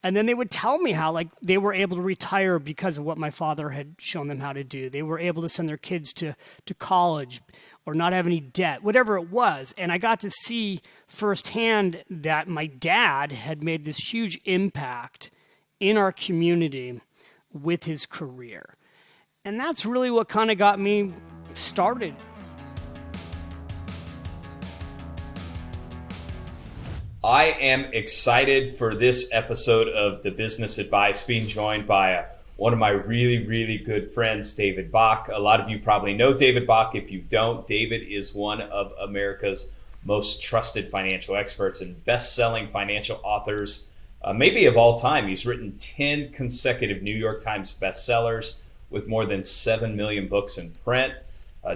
And then they would tell me how like they were able to retire because of what my father had shown them how to do. They were able to send their kids to college or not have any debt, whatever it was. And I got to see firsthand that my dad had made this huge impact in our community with his career. And that's really what kind of got me started. I am excited for this episode of The Business Advice, being joined by one of my really, really good friends, David Bach. A lot of you probably know David Bach. If you don't, David is one of America's most trusted financial experts and best-selling financial authors, maybe of all time. He's written 10 consecutive New York Times bestsellers with more than 7 million books in print.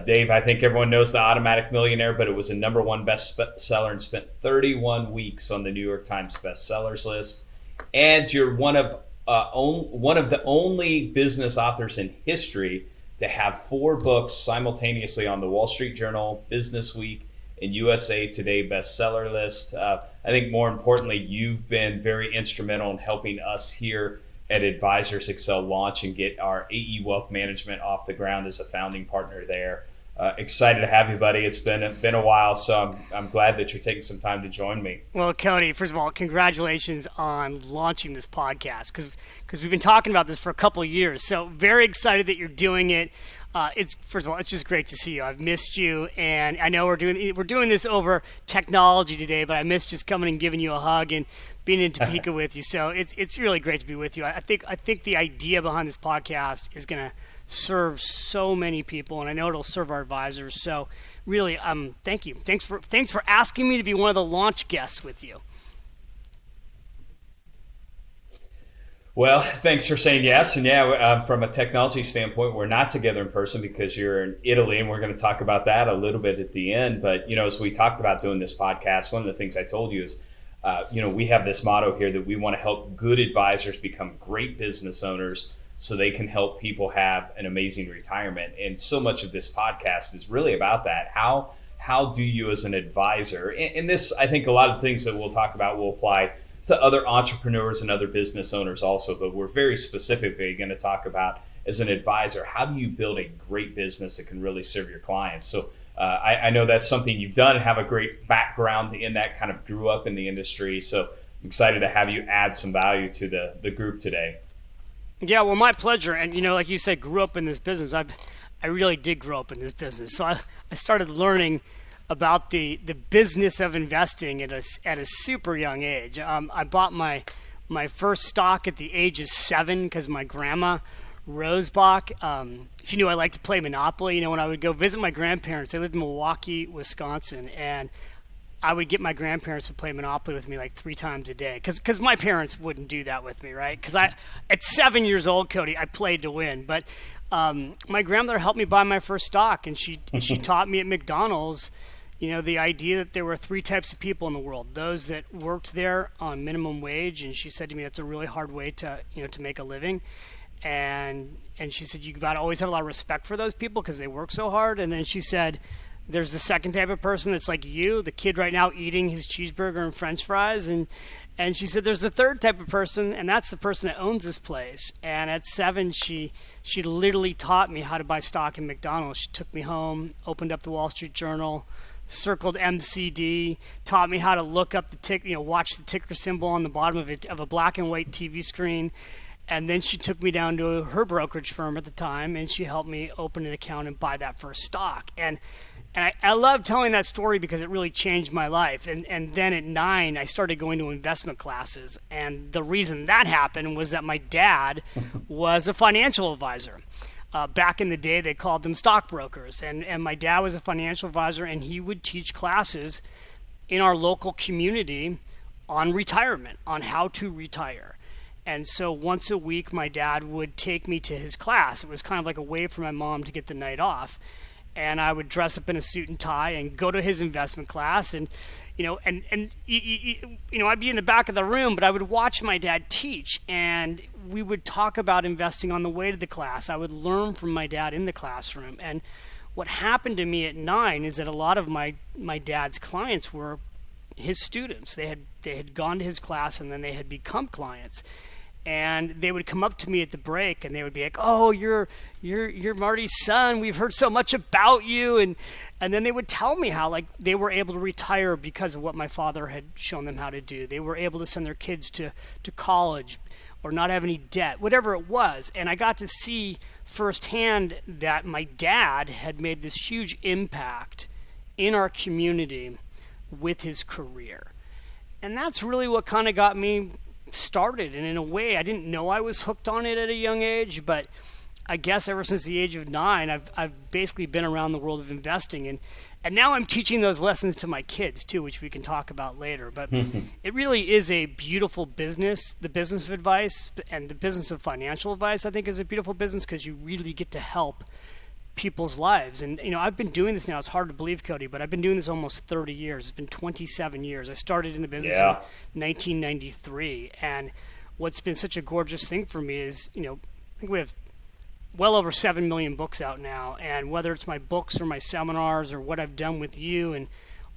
Dave, I think everyone knows The Automatic Millionaire, but it was a #1 bestseller and spent 31 weeks on the New York Times bestsellers list. And you're one of the only business authors in history to have 4 books simultaneously on the Wall Street Journal, Business Week, and USA Today bestseller list. I think more importantly, you've been very instrumental in helping us here at Advisors Excel launch and get our AE Wealth Management off the ground as a founding partner there. Excited to have you, buddy. It's been a while, so I'm glad that you're taking some time to join me. Well, Cody, first of all, congratulations on launching this podcast because we've been talking about this for a couple of years. So very excited that you're doing it. First of all, it's just great to see you. I've missed you, and I know we're doing this over technology today, but I missed just coming and giving you a hug and being in Topeka with you. So it's really great to be with you. I think the idea behind this podcast is going to serve so many people, and I know it'll serve our advisors. So really, thank you. Thanks for asking me to be one of the launch guests with you. Well, thanks for saying yes. And yeah, from a technology standpoint, we're not together in person because you're in Italy, and we're going to talk about that a little bit at the end. But, as we talked about doing this podcast, one of the things I told you is, we have this motto here that we want to help good advisors become great business owners so they can help people have an amazing retirement. And so much of this podcast is really about that. How do you as an advisor, and this, I think a lot of things that we'll talk about will apply to other entrepreneurs and other business owners also, but we're very specifically going to talk about, as an advisor, how do you build a great business that can really serve your clients? So I know that's something you've done, have a great background in that, kind of grew up in the industry. So I'm excited to have you add some value to the group today. Yeah, well, my pleasure. And, like you said, grew up in this business. I really did grow up in this business. So I started learning about the business of investing at a super young age. I bought my first stock at the age of 7 because my grandma, Rose Bach, she knew I liked to play Monopoly. When I would go visit my grandparents, they lived in Milwaukee, Wisconsin, and I would get my grandparents to play Monopoly with me like 3 times a day because my parents wouldn't do that with me, right? Because at 7 years old, Cody, I played to win. But my grandmother helped me buy my first stock, and she taught me at McDonald's, the idea that there were 3 types of people in the world: those that worked there on minimum wage, and she said to me that's a really hard way to make a living, and she said you got to always have a lot of respect for those people because they work so hard. And then she said there's the second type of person that's like you, the kid right now eating his cheeseburger and French fries, and she said there's the third type of person, and that's the person that owns this place. And at 7, she literally taught me how to buy stock in McDonald's. She took me home, opened up the Wall Street Journal, circled MCD, taught me how to look up the watch the ticker symbol on the bottom of a black and white TV screen. And then she took me down to her brokerage firm at the time, and she helped me open an account and buy that first stock. And I love telling that story because it really changed my life. And then at 9, I started going to investment classes. And the reason that happened was that my dad was a financial advisor. Back in the day, they called them stockbrokers. And my dad was a financial advisor, and he would teach classes in our local community on retirement, on how to retire. And so once a week, my dad would take me to his class. It was kind of like a way for my mom to get the night off. And I would dress up in a suit and tie and go to his investment class. And, I'd be in the back of the room, but I would watch my dad teach. And we would talk about investing on the way to the class. I would learn from my dad in the classroom. And what happened to me at 9 is that a lot of my dad's clients were his students. They had gone to his class, and then they had become clients. And they would come up to me at the break, and they would be like, "Oh, you're Marty's son. We've heard so much about you." And then they would tell me how, like, they were able to retire because of what my father had shown them how to do. They were able to send their kids to college or not have any debt, whatever it was. And I got to see firsthand that my dad had made this huge impact in our community with his career. And that's really what kind of got me started. And in a way, I didn't know I was hooked on it at a young age, but I guess ever since the age of 9, I've basically been around the world of investing, and now I'm teaching those lessons to my kids too, which we can talk about later. But it really is a beautiful business. The business of advice and the business of financial advice, I think, is a beautiful business because you really get to help people's lives. And I've been doing this now. It's hard to believe, Cody, but I've been doing this almost 30 years. It's been 27 years. I started in the business in 1993, and what's been such a gorgeous thing for me is, I think we have well over 7 million books out now, and whether it's my books or my seminars or what I've done with you and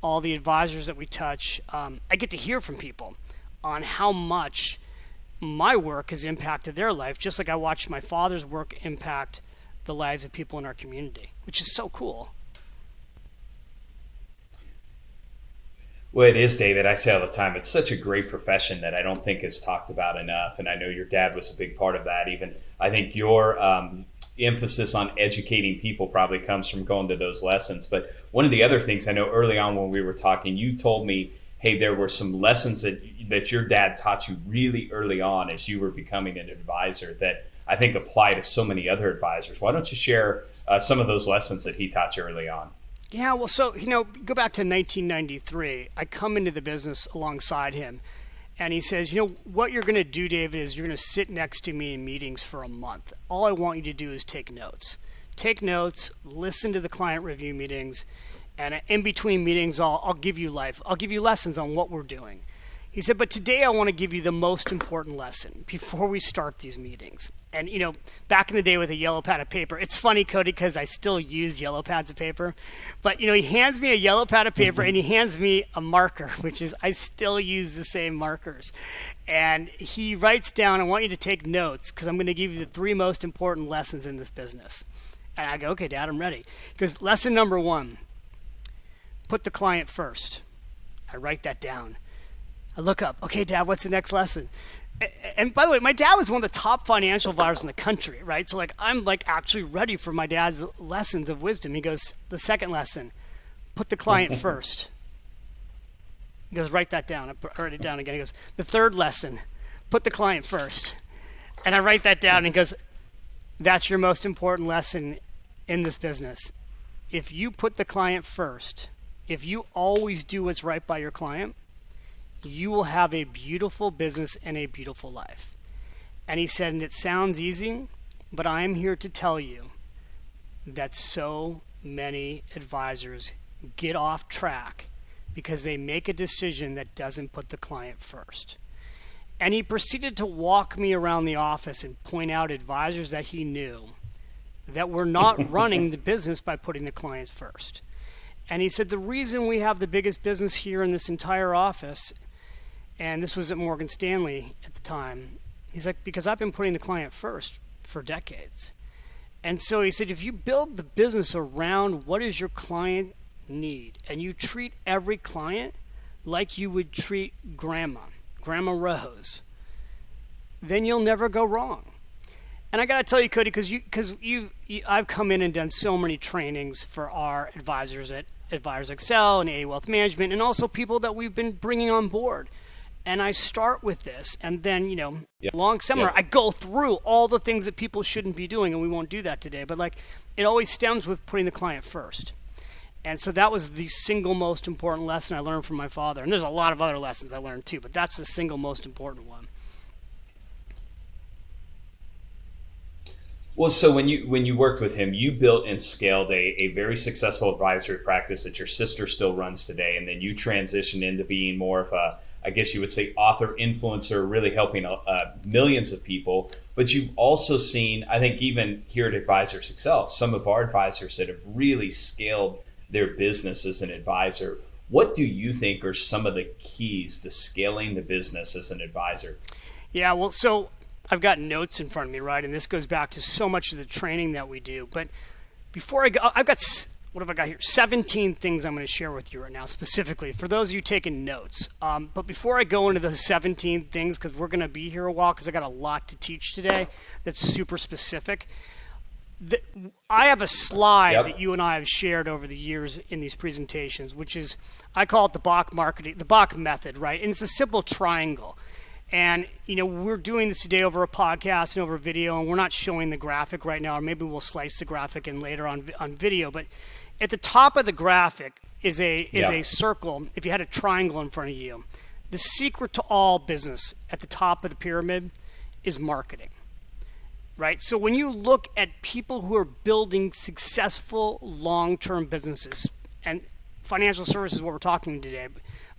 all the advisors that we touch, I get to hear from people on how much my work has impacted their life, just like I watched my father's work impact the lives of people in our community, which is so cool. Well, it is, David. I say all the time, it's such a great profession that I don't think is talked about enough. And I know your dad was a big part of that. Even I think your emphasis on educating people probably comes from going to those lessons. But one of the other things I know early on when we were talking, you told me, hey, there were some lessons that your dad taught you really early on as you were becoming an advisor that I think apply to so many other advisors. Why don't you share some of those lessons that he taught you early on? Yeah, well, so, go back to 1993. I come into the business alongside him, and he says, what you're going to do, David, is you're going to sit next to me in meetings for a month. All I want you to do is take notes. Take notes, listen to the client review meetings, and in between meetings, I'll give you lessons on what we're doing. He said, but today I want to give you the most important lesson before we start these meetings. And, back in the day with a yellow pad of paper, it's funny, Cody, because I still use yellow pads of paper. But, he hands me a yellow pad of paper and he hands me a marker, which is I still use the same markers. And he writes down, I want you to take notes because I'm going to give you the 3 most important lessons in this business. And I go, okay, Dad, I'm ready. He goes, lesson number 1, put the client first. I write that down. I look up, okay, Dad, what's the next lesson? And by the way, my dad was one of the top financial advisors in the country, right? So I'm actually ready for my dad's lessons of wisdom. He goes, the second lesson, put the client first. He goes, write that down. I write it down again. He goes, the third lesson, put the client first. And I write that down and he goes, that's your most important lesson in this business. If you put the client first, if you always do what's right by your client, you will have a beautiful business and a beautiful life. And he said, and it sounds easy, but I'm here to tell you that so many advisors get off track because they make a decision that doesn't put the client first. And he proceeded to walk me around the office and point out advisors that he knew that were not running the business by putting the clients first. And he said, the reason we have the biggest business here in this entire office, and this was at Morgan Stanley at the time, he's like, because I've been putting the client first for decades. And so he said, if you build the business around what does your client need, and you treat every client like you would treat Grandma Rose, then you'll never go wrong. And I got to tell you, Cody, because I've come in and done so many trainings for our advisors at Advisors Excel and AA Wealth Management, and also people that we've been bringing on board. And I start with this, and then, long seminar, I go through all the things that people shouldn't be doing, and we won't do that today. But it always stems with putting the client first. And so that was the single most important lesson I learned from my father. And there's a lot of other lessons I learned too, but that's the single most important one. Well, so when you worked with him, you built and scaled a very successful advisory practice that your sister still runs today, and then you transitioned into being more of a, I guess you would say, author, influencer, really helping millions of people. But you've also seen, I think even here at Advisors Excel, some of our advisors that have really scaled their business as an advisor. What do you think are some of the keys to scaling the business as an advisor? Yeah, well, so I've got notes in front of me, right? And this goes back to so much of the training that we do. But before I go, I've got, what have I got here? 17 things I'm going to share with you right now, specifically for those of you taking notes. But before I go into those 17 things, because we're going to be here a while, because I got a lot to teach today that's super specific. I have a slide that you and I have shared over the years in these presentations, which is, I call it the Bach method, right? And it's a simple triangle. And, we're doing this today over a podcast and over video, and we're not showing the graphic right now, or maybe we'll slice the graphic in later on video. But at the top of the graphic is a circle. If you had a triangle in front of you, the secret to all business at the top of the pyramid is marketing. Right? So when you look at people who are building successful long-term businesses, and financial services is what we're talking today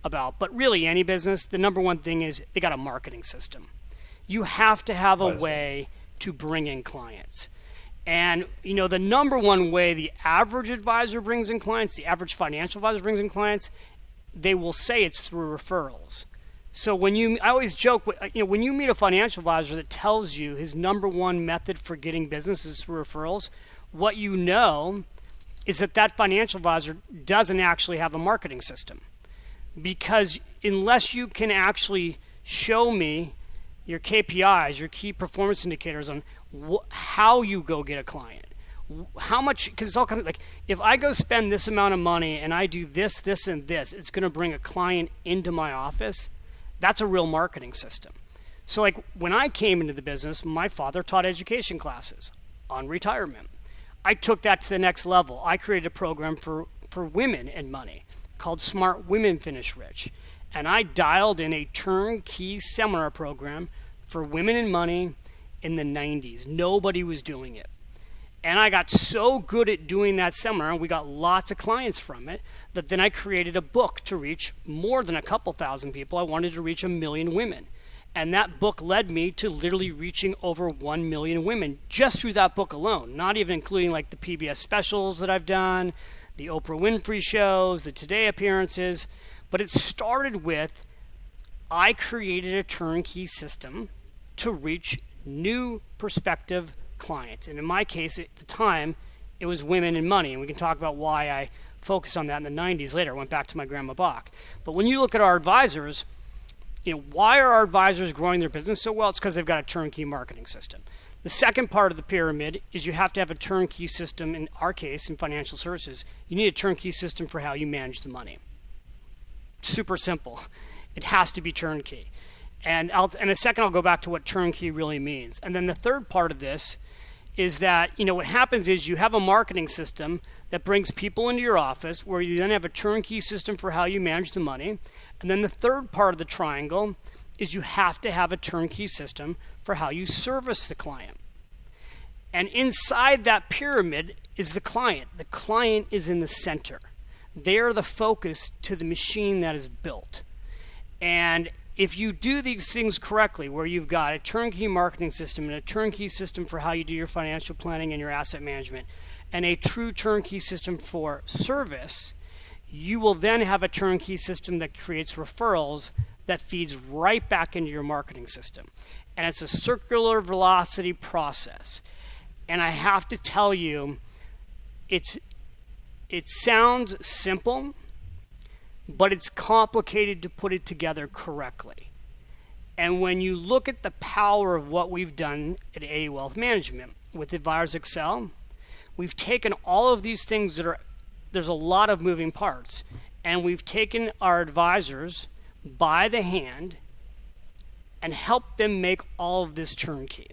about, but really any business, the number one thing is they got a marketing system. You have to have a way to bring in clients. And, the number one way the average advisor brings in clients, the average financial advisor brings in clients, they will say it's through referrals. So I always joke, when you meet a financial advisor that tells you his number one method for getting business is through referrals, what you know is that financial advisor doesn't actually have a marketing system. Because unless you can actually show me your KPIs, your key performance indicators on how you go get a client, how much, because it's all kind of like, if I go spend this amount of money and I do this, this, and this, it's going to bring a client into my office. That's a real marketing system. So like when I came into the business, my father taught education classes on retirement. I took that to the next level. I created a program for women and money called Smart Women Finish Rich. And I dialed in a turnkey seminar program for women and money in the 90s. Nobody was doing it. And I got so good at doing that seminar, and we got lots of clients from it, that then I created a book to reach more than a couple thousand people. I wanted to reach 1 million women. And that book led me to literally reaching over 1 million women just through that book alone, not even including like the PBS specials that I've done, the Oprah Winfrey shows, the Today appearances. But it started with, I created a turnkey system to reach new prospective clients. And in my case, at the time, it was women and money. And we can talk about why I focused on that in the 90s later. I went back to my grandma Bach. But when you look at our advisors, why are our advisors growing their business so well? It's because they've got a turnkey marketing system. The second part of the pyramid is you have to have a turnkey system. In our case, in financial services, you need a turnkey system for how you manage the money. Super simple. It has to be turnkey. And in a second, I'll go back to what turnkey really means. And then the third part of this is that, what happens is you have a marketing system that brings people into your office, where you then have a turnkey system for how you manage the money. And then the third part of the triangle is you have to have a turnkey system for how you service the client. And inside that pyramid is the client. The client is in the center. They are the focus to the machine that is built. And if you do these things correctly, where you've got a turnkey marketing system and a turnkey system for how you do your financial planning and your asset management, and a true turnkey system for service, you will then have a turnkey system that creates referrals that feeds right back into your marketing system. And it's a circular velocity process. And I have to tell you, it sounds simple, but it's complicated to put it together correctly. And when you look at the power of what we've done at AA Wealth Management with Advisors Excel, we've taken all of these things there's a lot of moving parts, and we've taken our advisors by the hand and helped them make all of this turnkey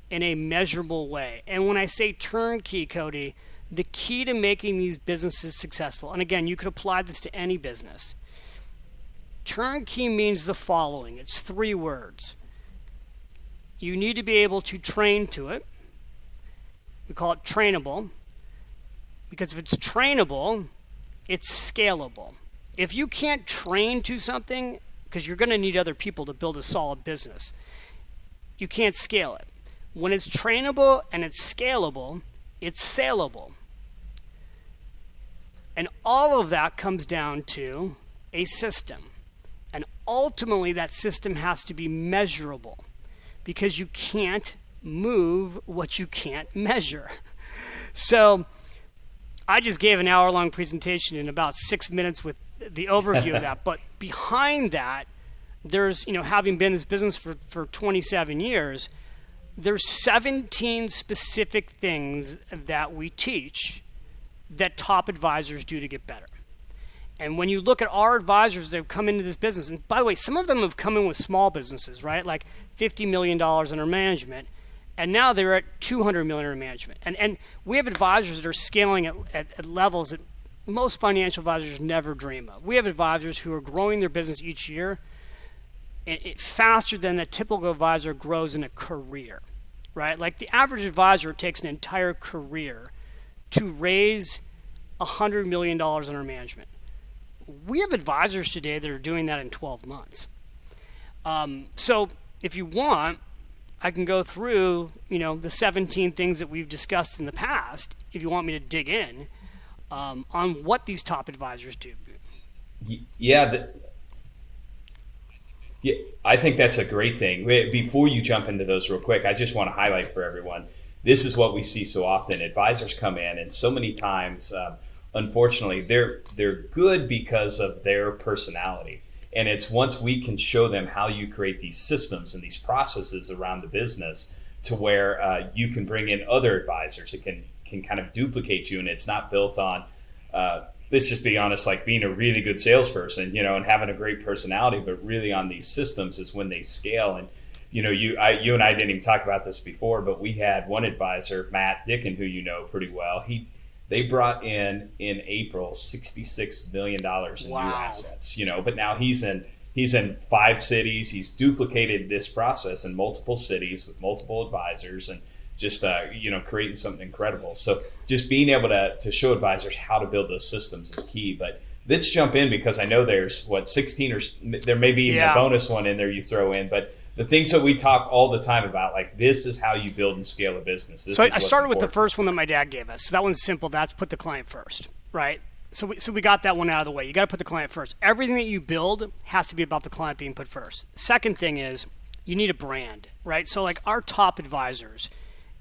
in a measurable way. And when I say turnkey, Cody, the key to making these businesses successful, and again, you could apply this to any business. Turnkey means the following. It's 3 words. You need to be able to train to it. We call it trainable, because if it's trainable, it's scalable. If you can't train to something, because you're going to need other people to build a solid business, you can't scale it. When it's trainable and it's scalable, it's saleable. And all of that comes down to a system. And ultimately, that system has to be measurable, because you can't move what you can't measure. So I just gave an hour-long presentation in about 6 minutes with the overview of that. But behind that, there's, having been in this business for 27 years, there's 17 specific things that we teach that top advisors do to get better. And when you look at our advisors that have come into this business, and by the way, some of them have come in with small businesses, right? Like $50 million under management, and now they're at $200 million under management. And we have advisors that are scaling at levels that most financial advisors never dream of. We have advisors who are growing their business each year faster than a typical advisor grows in a career, right? Like the average advisor takes an entire career to raise $100 million under management. We have advisors today that are doing that in 12 months. So if you want, I can go through, the 17 things that we've discussed in the past, if you want me to dig in on what these top advisors do. Yeah, I think that's a great thing. Before you jump into those real quick, I just want to highlight for everyone, this is what we see so often. Advisors come in, and so many times, unfortunately, they're good because of their personality. And it's once we can show them how you create these systems and these processes around the business to where you can bring in other advisors that can kind of duplicate you, and it's not built on, let's just be honest, like being a really good salesperson, and having a great personality, but really on these systems is when they scale. And you and I didn't even talk about this before, but we had one advisor, Matt Dickin, who you know pretty well. They brought in April $66 million in new assets, but now he's in 5 cities. He's duplicated this process in multiple cities with multiple advisors, and just creating something incredible. So just being able to show advisors how to build those systems is key. But let's jump in, because I know there's 16 or there may be even a bonus one in there you throw in, but the things that we talk all the time about, like this is how you build and scale a business. So I started with the first one that my dad gave us. So that one's simple. That's put the client first, right? So we got that one out of the way. You got to put the client first. Everything that you build has to be about the client being put first. Second thing is you need a brand, right? So like our top advisors,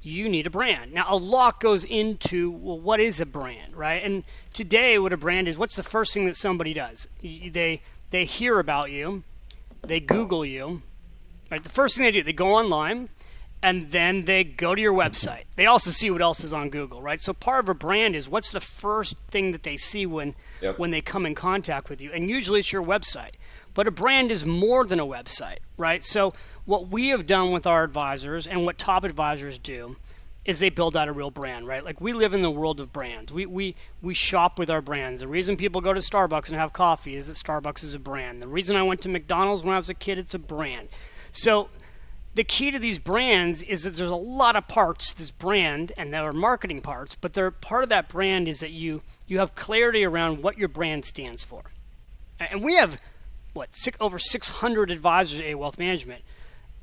you need a brand. Now, a lot goes into, well, what is a brand, right? And today what a brand is, what's the first thing that somebody does? They hear about you, they Google you, right? The first thing they do, they go online, and then they go to your website. They also see what else is on Google, right? So part of a brand is what's the first thing that they see when they come in contact with you, and usually it's your website. But a brand is more than a website, right? So what we have done with our advisors and what top advisors do is they build out a real brand, right? Like we live in the world of brands. We shop with our brands. The reason people go to Starbucks and have coffee is that Starbucks is a brand. The reason I went to McDonald's when I was a kid, it's a brand. So the key to these brands is that there's a lot of parts to this brand, and there are marketing parts, but part of that brand is that you have clarity around what your brand stands for. And we have, over 600 advisors at A Wealth Management.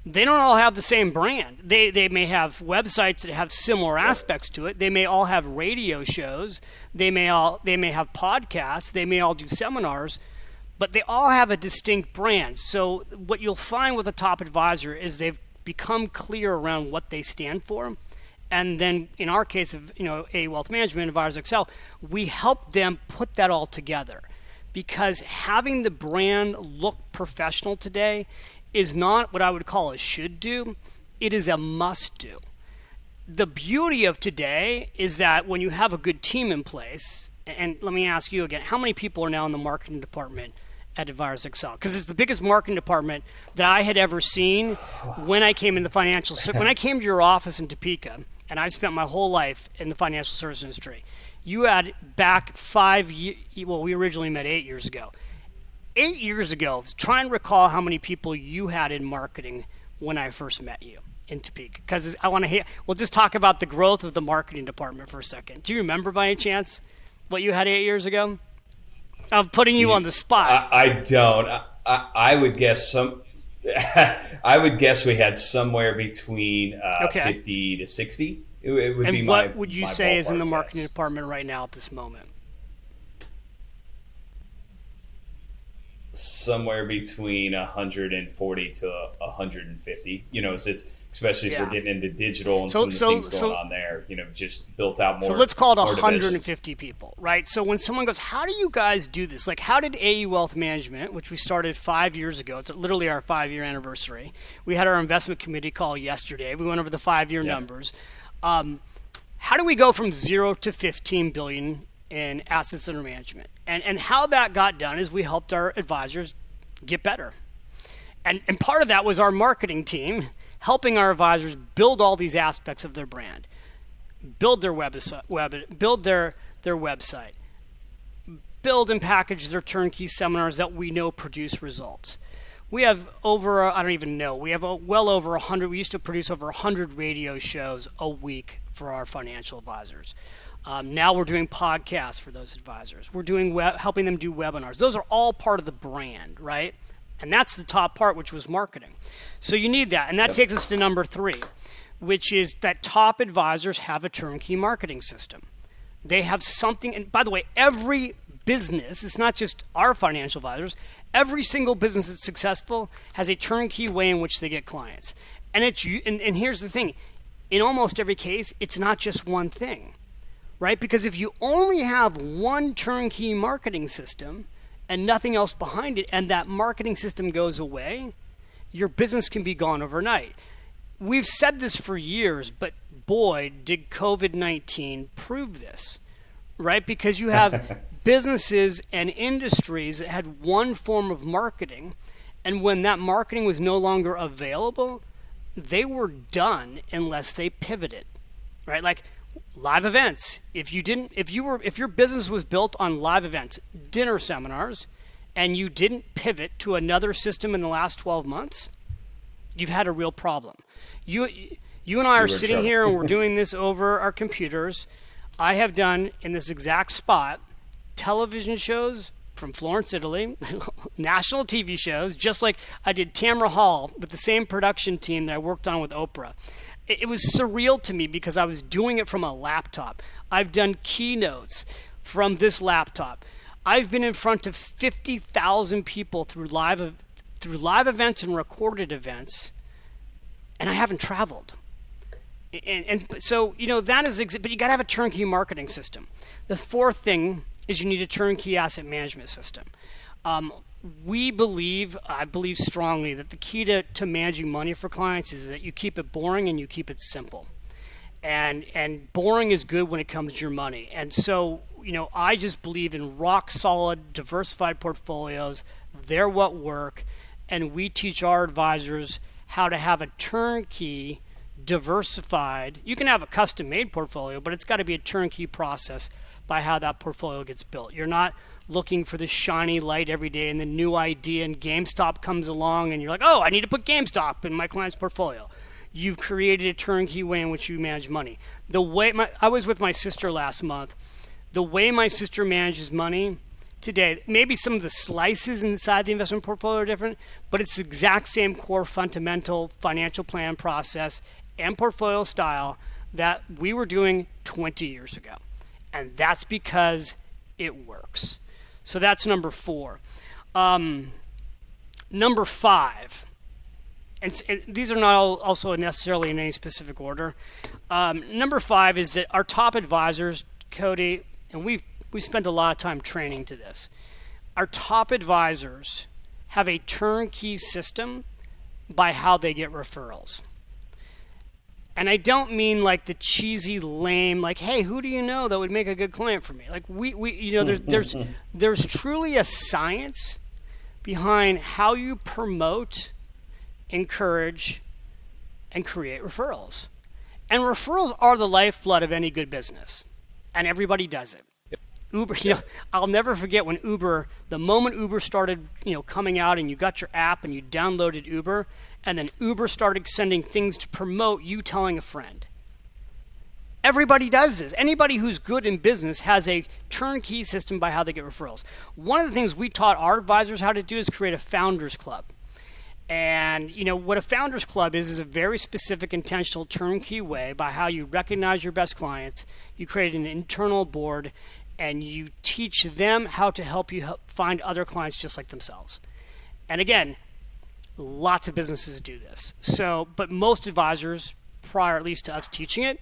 They don't all have the same brand. They may have websites that have similar aspects to it. They may all have radio shows. They may have podcasts. They may all do seminars, but they all have a distinct brand. So what you'll find with a top advisor is they've become clear around what they stand for. And then in our case of A Wealth Management, Advisors Excel, we help them put that all together, because having the brand look professional today is not what I would call a should do. It is a must do. The beauty of today is that when you have a good team in place, and let me ask you again, how many people are now in the marketing department at Advisors Excel? Because it's the biggest marketing department that I had ever seen when I came in the financial when I came to your office in Topeka, and I've spent my whole life in the financial service industry. You had back 5 years, well, we originally met 8 years ago. 8 years ago, try and recall how many people you had in marketing when I first met you in Topeka. Because I want to hear, we'll just talk about the growth of the marketing department for a second. Do you remember by any chance what you had 8 years ago? I'm putting you on the spot. I don't. I would guess I would guess we had somewhere between 50 to 60. It would and be what my, would you my say is in the ballpark marketing guess. department right now at this moment? somewhere between 140 to 150. It's especially if we're getting into digital and some of the things going on there. Just built out more. So let's call it 150 divisions. people, right? So when someone goes, "How do you guys do this?" Like, how did AE Wealth Management, which we started 5 years ago, it's literally our 5-year anniversary. We had our investment committee call yesterday. We went over the 5-year numbers. How do we go from 0 to 15 billion in assets under management? And how that got done is we helped our advisors get better. And part of that was our marketing team helping our advisors build all these aspects of their brand, build their build their website, build and package their turnkey seminars that we know produce results. We have over, I don't even know, we have well over 100, we used to produce over 100 radio shows a week for our financial advisors. Now we're doing podcasts for those advisors. We're doing helping them do webinars. Those are all part of the brand, right? And that's the top part, which was marketing. So you need that. And that takes us to number 3, which is that top advisors have a turnkey marketing system. They have something. And by the way, every business, it's not just our financial advisors, every single business that's successful has a turnkey way in which they get clients. And here's the thing. In almost every case, it's not just one thing, right? Because if you only have one turnkey marketing system and nothing else behind it, and that marketing system goes away, your business can be gone overnight. We've said this for years, but boy, did COVID-19 prove this, right? Because you have businesses and industries that had one form of marketing, and when that marketing was no longer available, they were done unless they pivoted, right? Like live events. If your business was built on live events, dinner seminars, and you didn't pivot to another system in the last 12 months, you've had a real problem. You and I are sitting here and we're doing this over our computers. I have done in this exact spot television shows from Florence, Italy, national TV shows, just like I did Tamara Hall with the same production team that I worked on with Oprah. It was surreal to me because I was doing it from a laptop. I've done keynotes from this laptop. I've been in front of 50,000 people through live events and recorded events, and I haven't traveled. And so, that is, but you got to have a turnkey marketing system. The 4th thing is you need a turnkey asset management system. I believe strongly that the key to managing money for clients is that you keep it boring and you keep it simple. And boring is good when it comes to your money. And so, I just believe in rock solid, diversified portfolios. They're what work. And we teach our advisors how to have a turnkey, diversified. You can have a custom made portfolio, but it's got to be a turnkey process by how that portfolio gets built. You're not looking for the shiny light every day and the new idea, and GameStop comes along and you're like, oh, I need to put GameStop in my client's portfolio. You've created a turnkey way in which you manage money. I was with my sister last month. The way my sister manages money today, maybe some of the slices inside the investment portfolio are different, but it's the exact same core fundamental financial plan process and portfolio style that we were doing 20 years ago. And that's because it works. So that's number 4. Number 5, and these are not also necessarily in any specific order. Number 5 is that our top advisors, Cody, and we spent a lot of time training to this. Our top advisors have a turnkey system by how they get referrals. And I don't mean like the cheesy, lame, like, hey, who do you know that would make a good client for me? Like there's truly a science behind how you promote, encourage, and create referrals. And referrals are the lifeblood of any good business, and everybody does it. Uber, I'll never forget when Uber, the moment Uber started, coming out, and you got your app and you downloaded Uber. And then Uber started sending things to promote you telling a friend. Everybody does this. Anybody who's good in business has a turnkey system by how they get referrals. One of the things we taught our advisors how to do is create a founders club. And what a founders club is a very specific, intentional, turnkey way by how you recognize your best clients. You create an internal board, and you teach them how to help you find other clients just like themselves. And again, lots of businesses do this. So, but most advisors, prior at least to us teaching it,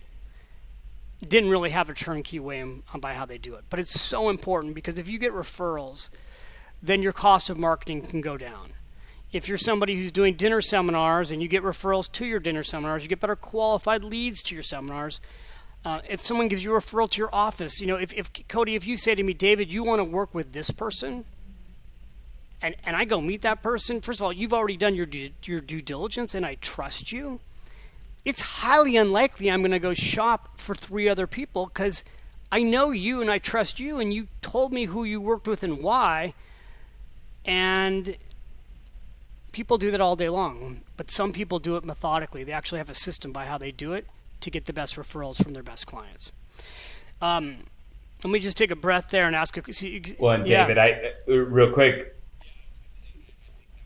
didn't really have a turnkey way by how they do it. But it's so important, because if you get referrals, then your cost of marketing can go down. If you're somebody who's doing dinner seminars and you get referrals to your dinner seminars, you get better qualified leads to your seminars. If someone gives you a referral to your office, if Cody, if you say to me, David, you want to work with this person, and I go meet that person, first of all, you've already done your due diligence and I trust you. It's highly unlikely I'm going to go shop for 3 other people, because I know you and I trust you, and you told me who you worked with and why. And people do that all day long, but some people do it methodically. They actually have a system by how they do it to get the best referrals from their best clients. Let me just take a breath there and ask. Well, and David, I real quick.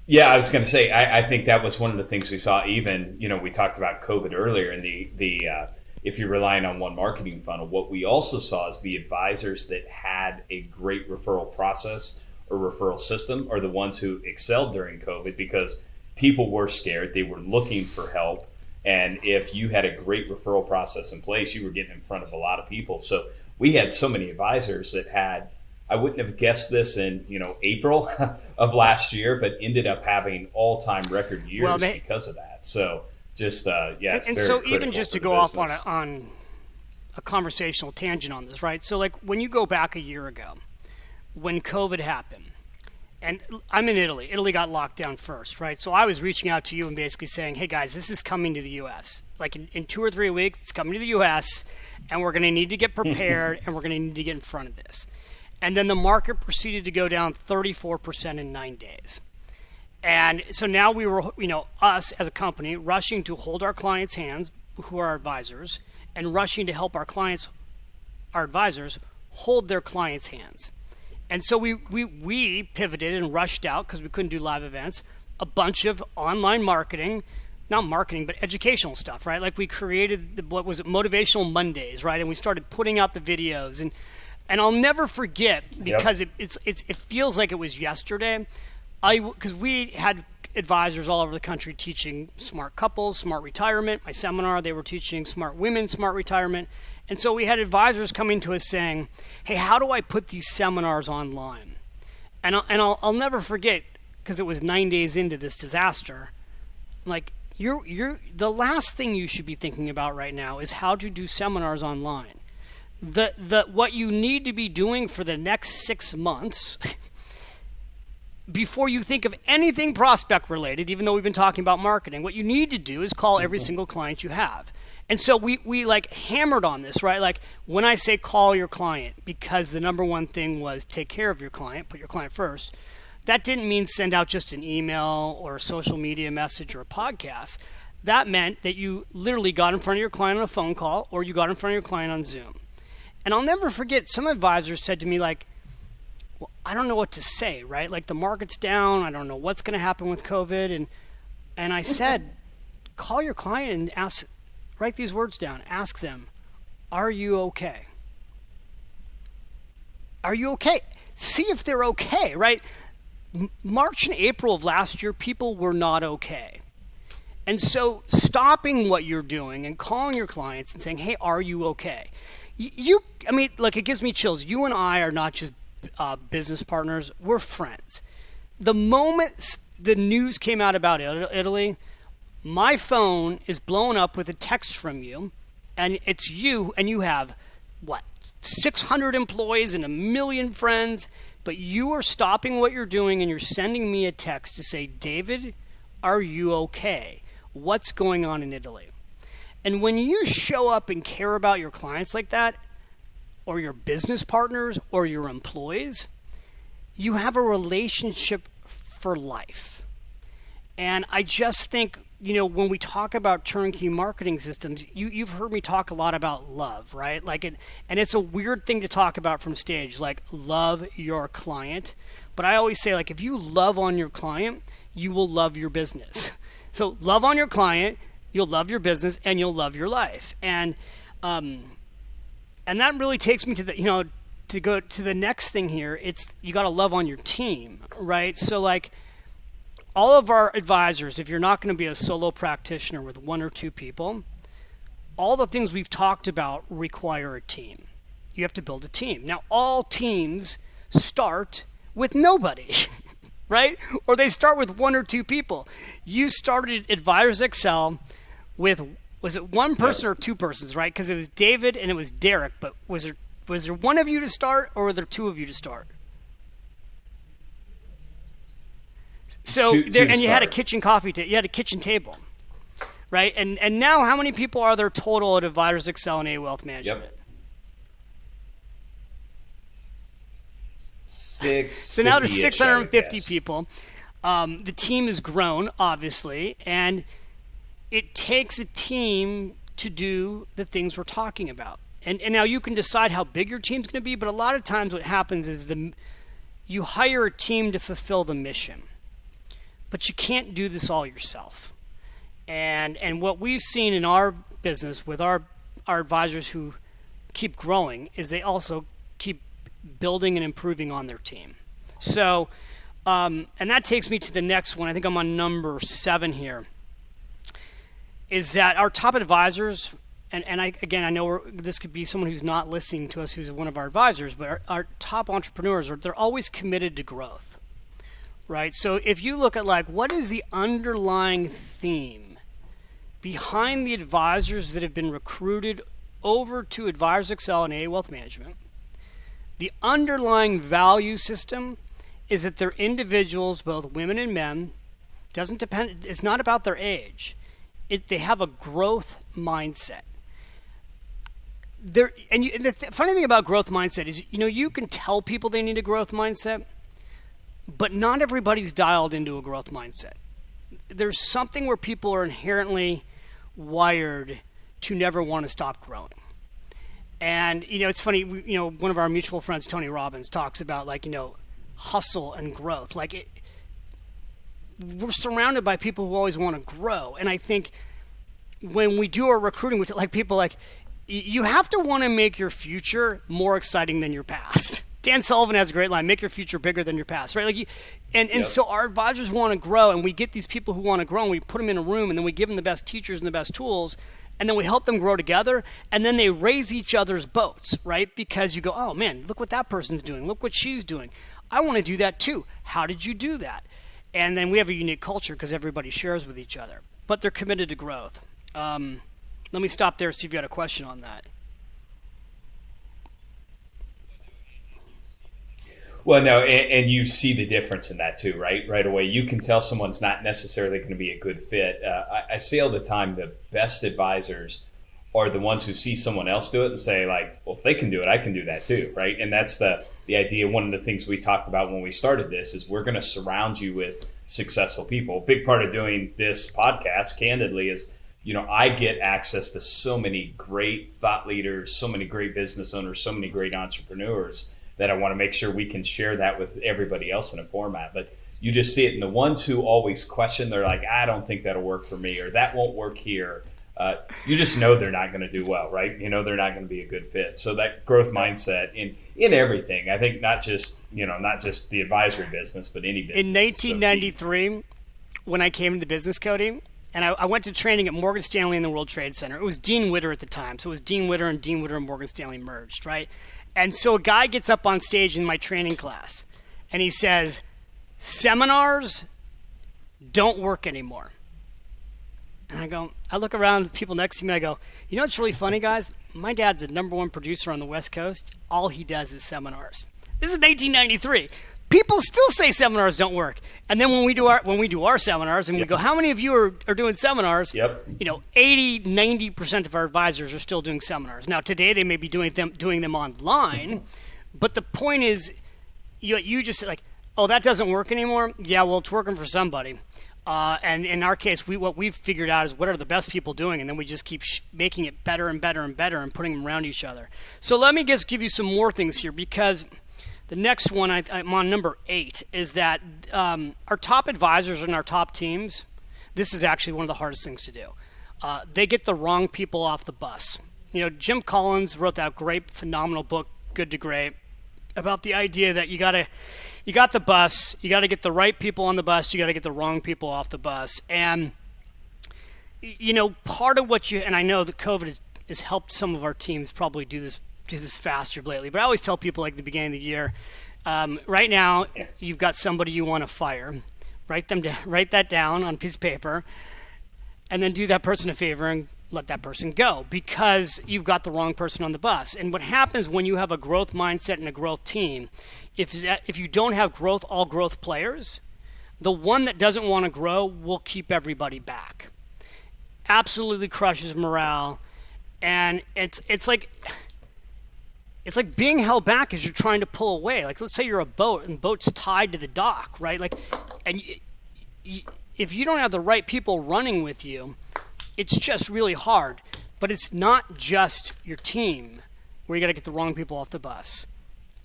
Yeah, I was going to say, I think that was one of the things we saw. Even, we talked about COVID earlier, and the if you're relying on one marketing funnel, what we also saw is the advisors that had a great referral process or referral system are the ones who excelled during COVID, because people were scared. They were looking for help. And if you had a great referral process in place, you were getting in front of a lot of people. So we had so many advisors that had, I wouldn't have guessed this in, April of last year, but ended up having all-time record years because of that. So just, it's and very so critical even just to for go the off business. on a conversational tangent on this, right? So like when you go back a year ago, when COVID happened, and I'm in Italy. Italy got locked down first, right? So I was reaching out to you and basically saying, hey guys, this is coming to the U.S. Like in 2 or 3 weeks, it's coming to the U.S. and we're going to need to get prepared and we're going to need to get in front of this. And then the market proceeded to go down 34% in 9 days. And so now we were, us as a company, rushing to hold our clients' hands, who are our advisors, and rushing to help our clients, our advisors, hold their clients' hands. And so we pivoted and rushed out, because we couldn't do live events, a bunch of online marketing, not marketing, but educational stuff, right? Like we created, Motivational Mondays, right? And we started putting out the videos. And I'll never forget, because it feels like it was yesterday, because we had advisors all over the country teaching smart couples, smart retirement. My seminar, they were teaching smart women, smart retirement. And so we had advisors coming to us saying, hey, how do I put these seminars online? And I'll never forget, because it was 9 days into this disaster, like, you're the last thing you should be thinking about right now is how to do seminars online. What you need to be doing for the next 6 months before you think of anything prospect related, even though we've been talking about marketing, what you need to do is call every single client you have. And so we like hammered on this, right? Like when I say call your client, because the number one thing was take care of your client, put your client first. That didn't mean send out just an email or a social media message or a podcast. That meant that you literally got in front of your client on a phone call, or you got in front of your client on Zoom. And I'll never forget, some advisors said to me like, well, I don't know what to say, right? Like the market's down. I don't know what's going to happen with COVID. And I said, call your client and write these words down. Ask them, are you okay? Are you okay? See if they're okay, right? March and April of last year, people were not okay. And so stopping what you're doing and calling your clients and saying, hey, are you okay? Look, it gives me chills. You and I are not just business partners. We're friends. The moment the news came out about Italy, my phone is blown up with a text from you, and it's you, and you have, 600 employees and 1 million friends, but you are stopping what you're doing and you're sending me a text to say, David, are you okay? What's going on in Italy? And when you show up and care about your clients like that, or your business partners, or your employees, you have a relationship for life. And I just think, when we talk about turnkey marketing systems, you've heard me talk a lot about love, right? And it's a weird thing to talk about from stage, like love your client. But I always say, like, if you love on your client, you will love your business. So love on your client, you'll love your business, and you'll love your life. And that really takes me to to go to the next thing here, it's you got to love on your team, right? So like all of our advisors, if you're not going to be a solo practitioner with 1 or 2 people, all the things we've talked about require a team. You have to build a team. Now, all teams start with nobody, right? Or they start with 1 or 2 people. You started Advisors Excel with, was it 1 person or 2 persons, right? Because it was David and it was Derek, but was there 1 of you to start, or were there 2 of you to start? So and you had a kitchen you had a kitchen table, right? And now how many people are there total at Advisors Excel and A Wealth Management? Yep. 650. So now there's 650 people. The team has grown, obviously, and it takes a team to do the things we're talking about. And now you can decide how big your team's going to be, but a lot of times what happens is you hire a team to fulfill the mission. But you can't do this all yourself. And what we've seen in our business with our advisors who keep growing is they also keep building and improving on their team. So, and that takes me to the next one. I think I'm on number 7 here. Is that our top advisors, and I know this could be someone who's not listening to us who's one of our advisors, but our top entrepreneurs, they're always committed to growth. Right, so if you look at like what is the underlying theme behind the advisors that have been recruited over to Advisors Excel and A Wealth Management, the underlying value system is that they're individuals, both women and men. Doesn't depend. It's not about their age. They have a growth mindset. And the funny thing about growth mindset is, you can tell people they need a growth mindset. But not everybody's dialed into a growth mindset. There's something where people are inherently wired to never want to stop growing. And, it's funny, one of our mutual friends, Tony Robbins, talks about hustle and growth. We're surrounded by people who always want to grow. And I think when we do our recruiting, you have to want to make your future more exciting than your past. Dan Sullivan has a great line, make your future bigger than your past, right? So our advisors want to grow, and we get these people who want to grow, and we put them in a room, and then we give them the best teachers and the best tools, and then we help them grow together, and then they raise each other's boats, right? Because you go, oh man, look what that person's doing. Look what she's doing. I want to do that too. How did you do that? And then we have a unique culture because everybody shares with each other, but they're committed to growth. Let me stop there, see if you got a question on that. Well, no, and you see the difference in that too, right? Right away, you can tell someone's not necessarily going to be a good fit. I say all the time, the best advisors are the ones who see someone else do it and say, well, if they can do it, I can do that too, right? And that's the idea. One of the things we talked about when we started this is we're going to surround you with successful people. A big part of doing this podcast, candidly, is I get access to so many great thought leaders, so many great business owners, so many great entrepreneurs, that I want to make sure we can share that with everybody else in a format. But you just see it in the ones who always question. They're like, I don't think that'll work for me, or that won't work here. You just know they're not going to do well, right? They're not going to be a good fit. So that growth mindset in everything, I think not just the advisory business, but any business. In 1993, when I came into business coding, and I went to training at Morgan Stanley in the World Trade Center. It was Dean Witter at the time. So it was Dean Witter and Morgan Stanley merged, right? And so a guy gets up on stage in my training class and he says, seminars don't work anymore. And I look around at people next to me, I go, what's really funny, guys? My dad's the #1 producer on the West Coast. All he does is seminars. This is 1993. People still say seminars don't work. And then when we do our seminars and we go, how many of you are doing seminars? Yep. 80, 90% of our advisors are still doing seminars. Now today they may be doing them online, but the point is you just oh, that doesn't work anymore. Yeah, well, it's working for somebody. And in our case, what we've figured out is what are the best people doing, and then we just keep making it better and better and better and putting them around each other. So let me just give you some more things here, because the next one, I'm on number 8, is that our top advisors and our top teams, this is actually one of the hardest things to do. They get the wrong people off the bus. Jim Collins wrote that great, phenomenal book, Good to Great. about the idea that you got the bus, you got to get the right people on the bus, you got to get the wrong people off the bus. And, part of what and I know that COVID has helped some of our teams probably do this faster lately, but I always tell people, like, at the beginning of the year, right now, you've got somebody you want to fire. Write that down on a piece of paper, and then do that person a favor and let that person go, because you've got the wrong person on the bus. And what happens when you have a growth mindset and a growth team, if you don't have all growth players, the one that doesn't want to grow will keep everybody back. Absolutely crushes morale, and it's like being held back as you're trying to pull away. Like, let's say you're a boat and the boat's tied to the dock, right? Like, and if you don't have the right people running with you, it's just really hard. But it's not just your team where you got to get the wrong people off the bus.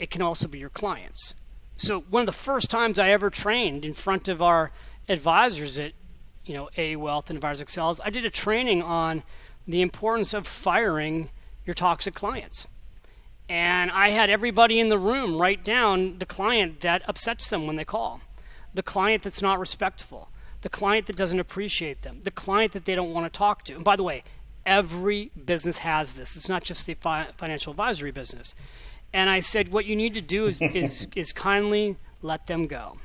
It can also be your clients. So one of the first times I ever trained in front of our advisors at, A Wealth and Advisors Excels, I did a training on the importance of firing your toxic clients. And I had everybody in the room write down the client that upsets them when they call, the client that's not respectful, the client that doesn't appreciate them, the client that they don't want to talk to. And by the way, every business has this. It's not just the financial advisory business. And I said, what you need to do is kindly let them go.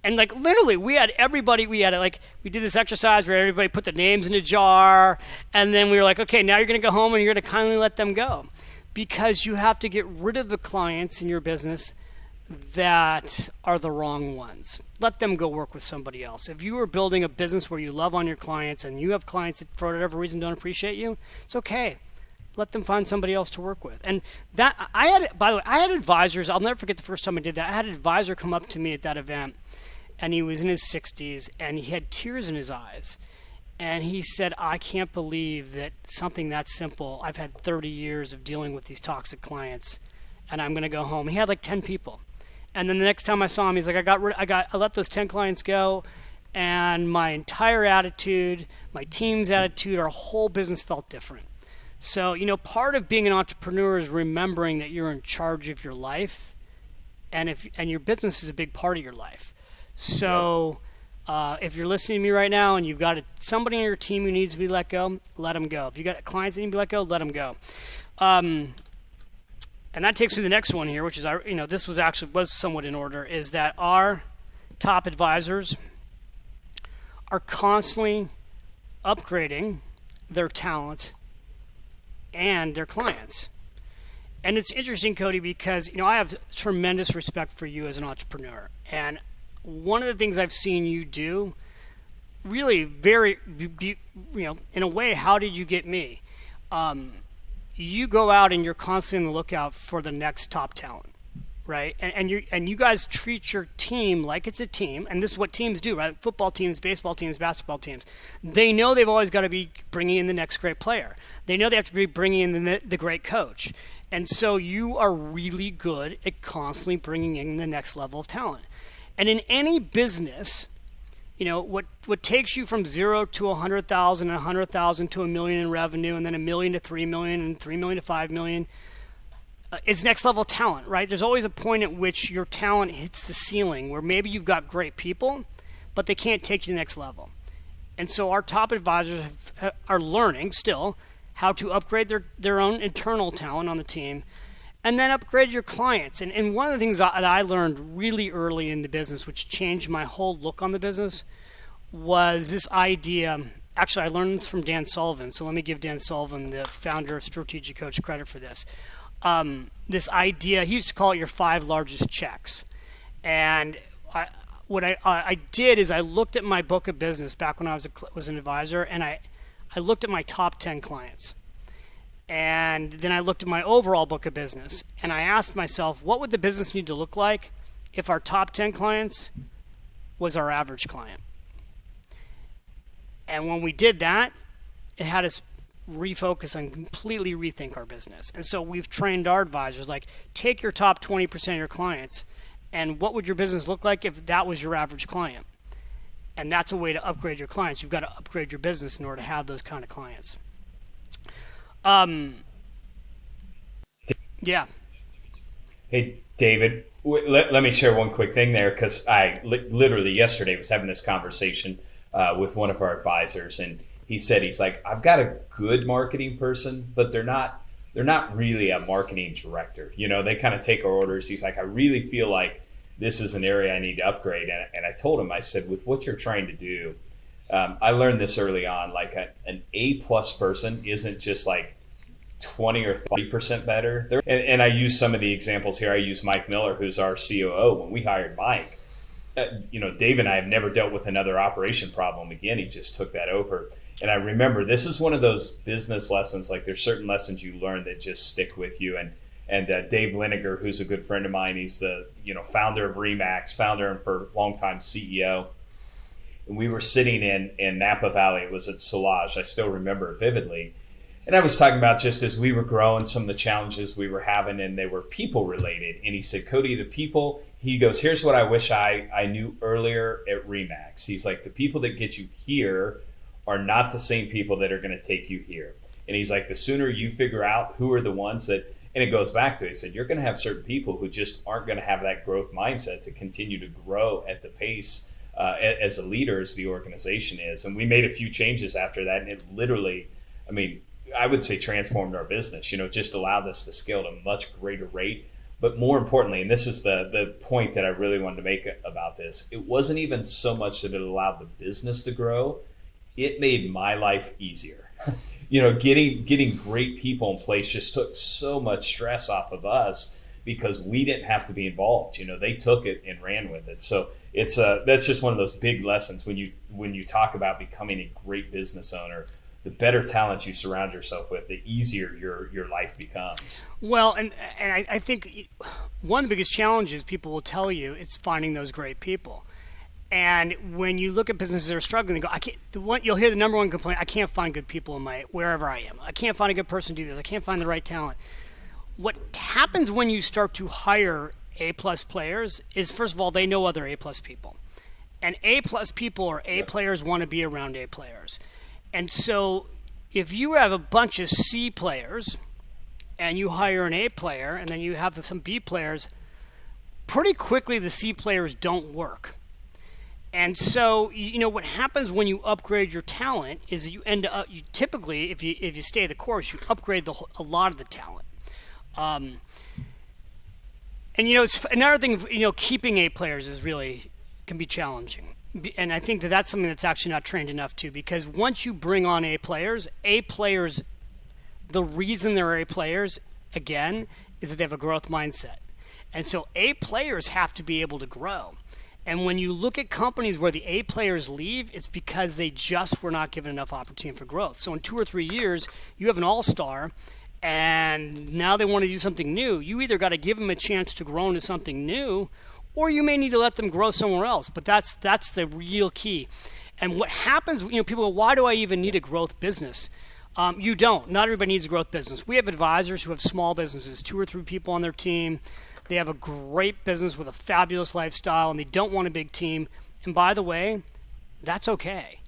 And like literally, we did this exercise where everybody put the names in a jar, and then we were like, okay, now you're going to go home and you're going to kindly let them go, because you have to get rid of the clients in your business that are the wrong ones. Let them go work with somebody else. If you are building a business where you love on your clients and you have clients that for whatever reason don't appreciate you, it's okay. Let them find somebody else to work with. And that I had advisors. I'll never forget the first time I did that. I had an advisor come up to me at that event, and he was in his 60s and he had tears in his eyes. And he said, I can't believe that something that simple. I've had 30 years of dealing with these toxic clients, and I'm going to go home. He had like 10 people. And then the next time I saw him, he's like, I let those 10 clients go, and my entire attitude, my team's attitude, our whole business felt different. So, part of being an entrepreneur is remembering that you're in charge of your life, and your business is a big part of your life. So, if you're listening to me right now and you've got somebody on your team who needs to be let go, let them go. If you've got clients that need to be let go, let them go. And that takes me to the next one here, which is, this was somewhat in order, is that our top advisors are constantly upgrading their talent and their clients. And it's interesting, Cody, because, I have tremendous respect for you as an entrepreneur. And one of the things I've seen you do, really very, in a way, how did you get me? You go out and you're constantly on the lookout for the next top talent, right? And you guys treat your team like it's a team, and this is what teams do, right? Football teams, baseball teams, basketball teams. They know they've always got to be bringing in the next great player. They know they have to be bringing in the great coach. And so you are really good at constantly bringing in the next level of talent. And in any business, what takes you from 0 to 100,000, 100,000 to $1 million in revenue, and then $1 million to $3 million, and $3 million to $5 million, is next level talent, right? There's always a point at which your talent hits the ceiling where maybe you've got great people, but they can't take you to the next level. And so our top advisors are learning still how to upgrade their own internal talent on the team, and then upgrade your clients. And one of the things that I learned really early in the business, which changed my whole look on the business, was this idea. Actually, I learned this from Dan Sullivan. So let me give Dan Sullivan, the founder of Strategic Coach, credit for this. This idea, he used to call it your 5 largest checks. And what I did is I looked at my book of business back when I was an advisor, and I looked at my top 10 clients. And then I looked at my overall book of business, and I asked myself, what would the business need to look like if our top 10 clients was our average client? And when we did that, it had us refocus and completely rethink our business. And so we've trained our advisors, like, take your top 20% of your clients, and what would your business look like if that was your average client? And that's a way to upgrade your clients. You've got to upgrade your business in order to have those kind of clients. Yeah. Hey, David, let me share one quick thing there, because I literally yesterday was having this conversation with one of our advisors, and he's like, I've got a good marketing person, but they're not really a marketing director. They kind of take our orders. He's like, I really feel like this is an area I need to upgrade. And I told him, I said, with what you're trying to do, I learned this early on, like an A-plus person isn't just like 20 or 30% better. And I use some of the examples here. I use Mike Miller, who's our COO. When we hired Mike, Dave and I have never dealt with another operation problem again. He just took that over. And I remember this is one of those business lessons, like there's certain lessons you learn that just stick with you. And Dave Liniger, who's a good friend of mine, he's the founder of Remax, founder and for a long time CEO. And we were sitting in Napa Valley. It was at Solage. I still remember it vividly. And I was talking about just as we were growing, some of the challenges we were having, and they were people related. And he said, Cody, the people, he goes, here's what I wish I knew earlier at Remax. He's like, the people that get you here are not the same people that are going to take you here. And he's like, the sooner you figure out who are the ones that, and it goes back to, he said, you're going to have certain people who just aren't going to have that growth mindset to continue to grow at the pace as a leader as the organization is. And we made a few changes after that. And it literally, I would say transformed our business, just allowed us to scale at a much greater rate. But more importantly, and this is the point that I really wanted to make about this, it wasn't even so much that it allowed the business to grow. It made my life easier. Getting great people in place just took so much stress off of us because we didn't have to be involved. They took it and ran with it. So it's that's just one of those big lessons when you talk about becoming a great business owner. The better talent you surround yourself with, the easier your life becomes. Well, and I think one of the biggest challenges people will tell you is finding those great people. And when you look at businesses that are struggling, they go, you'll hear the number one complaint, I can't find good people wherever I am. I can't find a good person to do this. I can't find the right talent. What happens when you start to hire A-plus players is, first of all, they know other A-plus people. And A-plus people or A players want to be around A players. And so if you have a bunch of C players and you hire an A player and then you have some B players, pretty quickly the C players don't work. And so, what happens when you upgrade your talent is that you end up, you typically, if you stay the course, you upgrade a lot of the talent. And it's another thing, keeping A players can be challenging. And I think that's something that's actually not trained enough too, because once you bring on A players, the reason they're A players, again, is that they have a growth mindset. And so A players have to be able to grow. And when you look at companies where the A players leave, it's because they just were not given enough opportunity for growth. So in 2 or 3 years, you have an all-star, and now they want to do something new. You either got to give them a chance to grow into something new, or you may need to let them grow somewhere else. But that's the real key. And what happens, people go, why do I even need a growth business? You don't. Not everybody needs a growth business. We have advisors who have small businesses, 2 or 3 people on their team. They have a great business with a fabulous lifestyle, and they don't want a big team. And by the way, that's okay.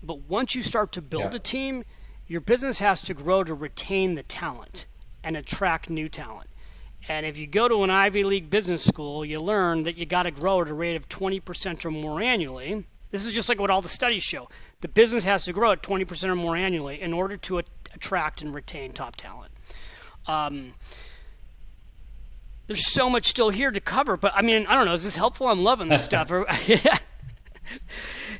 But once you start to build a team, your business has to grow to retain the talent and attract new talent. And if you go to an Ivy League business school, you learn that you got to grow at a rate of 20% or more annually. This is just like what all the studies show. The business has to grow at 20% or more annually in order to attract and retain top talent. There's so much still here to cover, but I don't know. Is this helpful? I'm loving this stuff.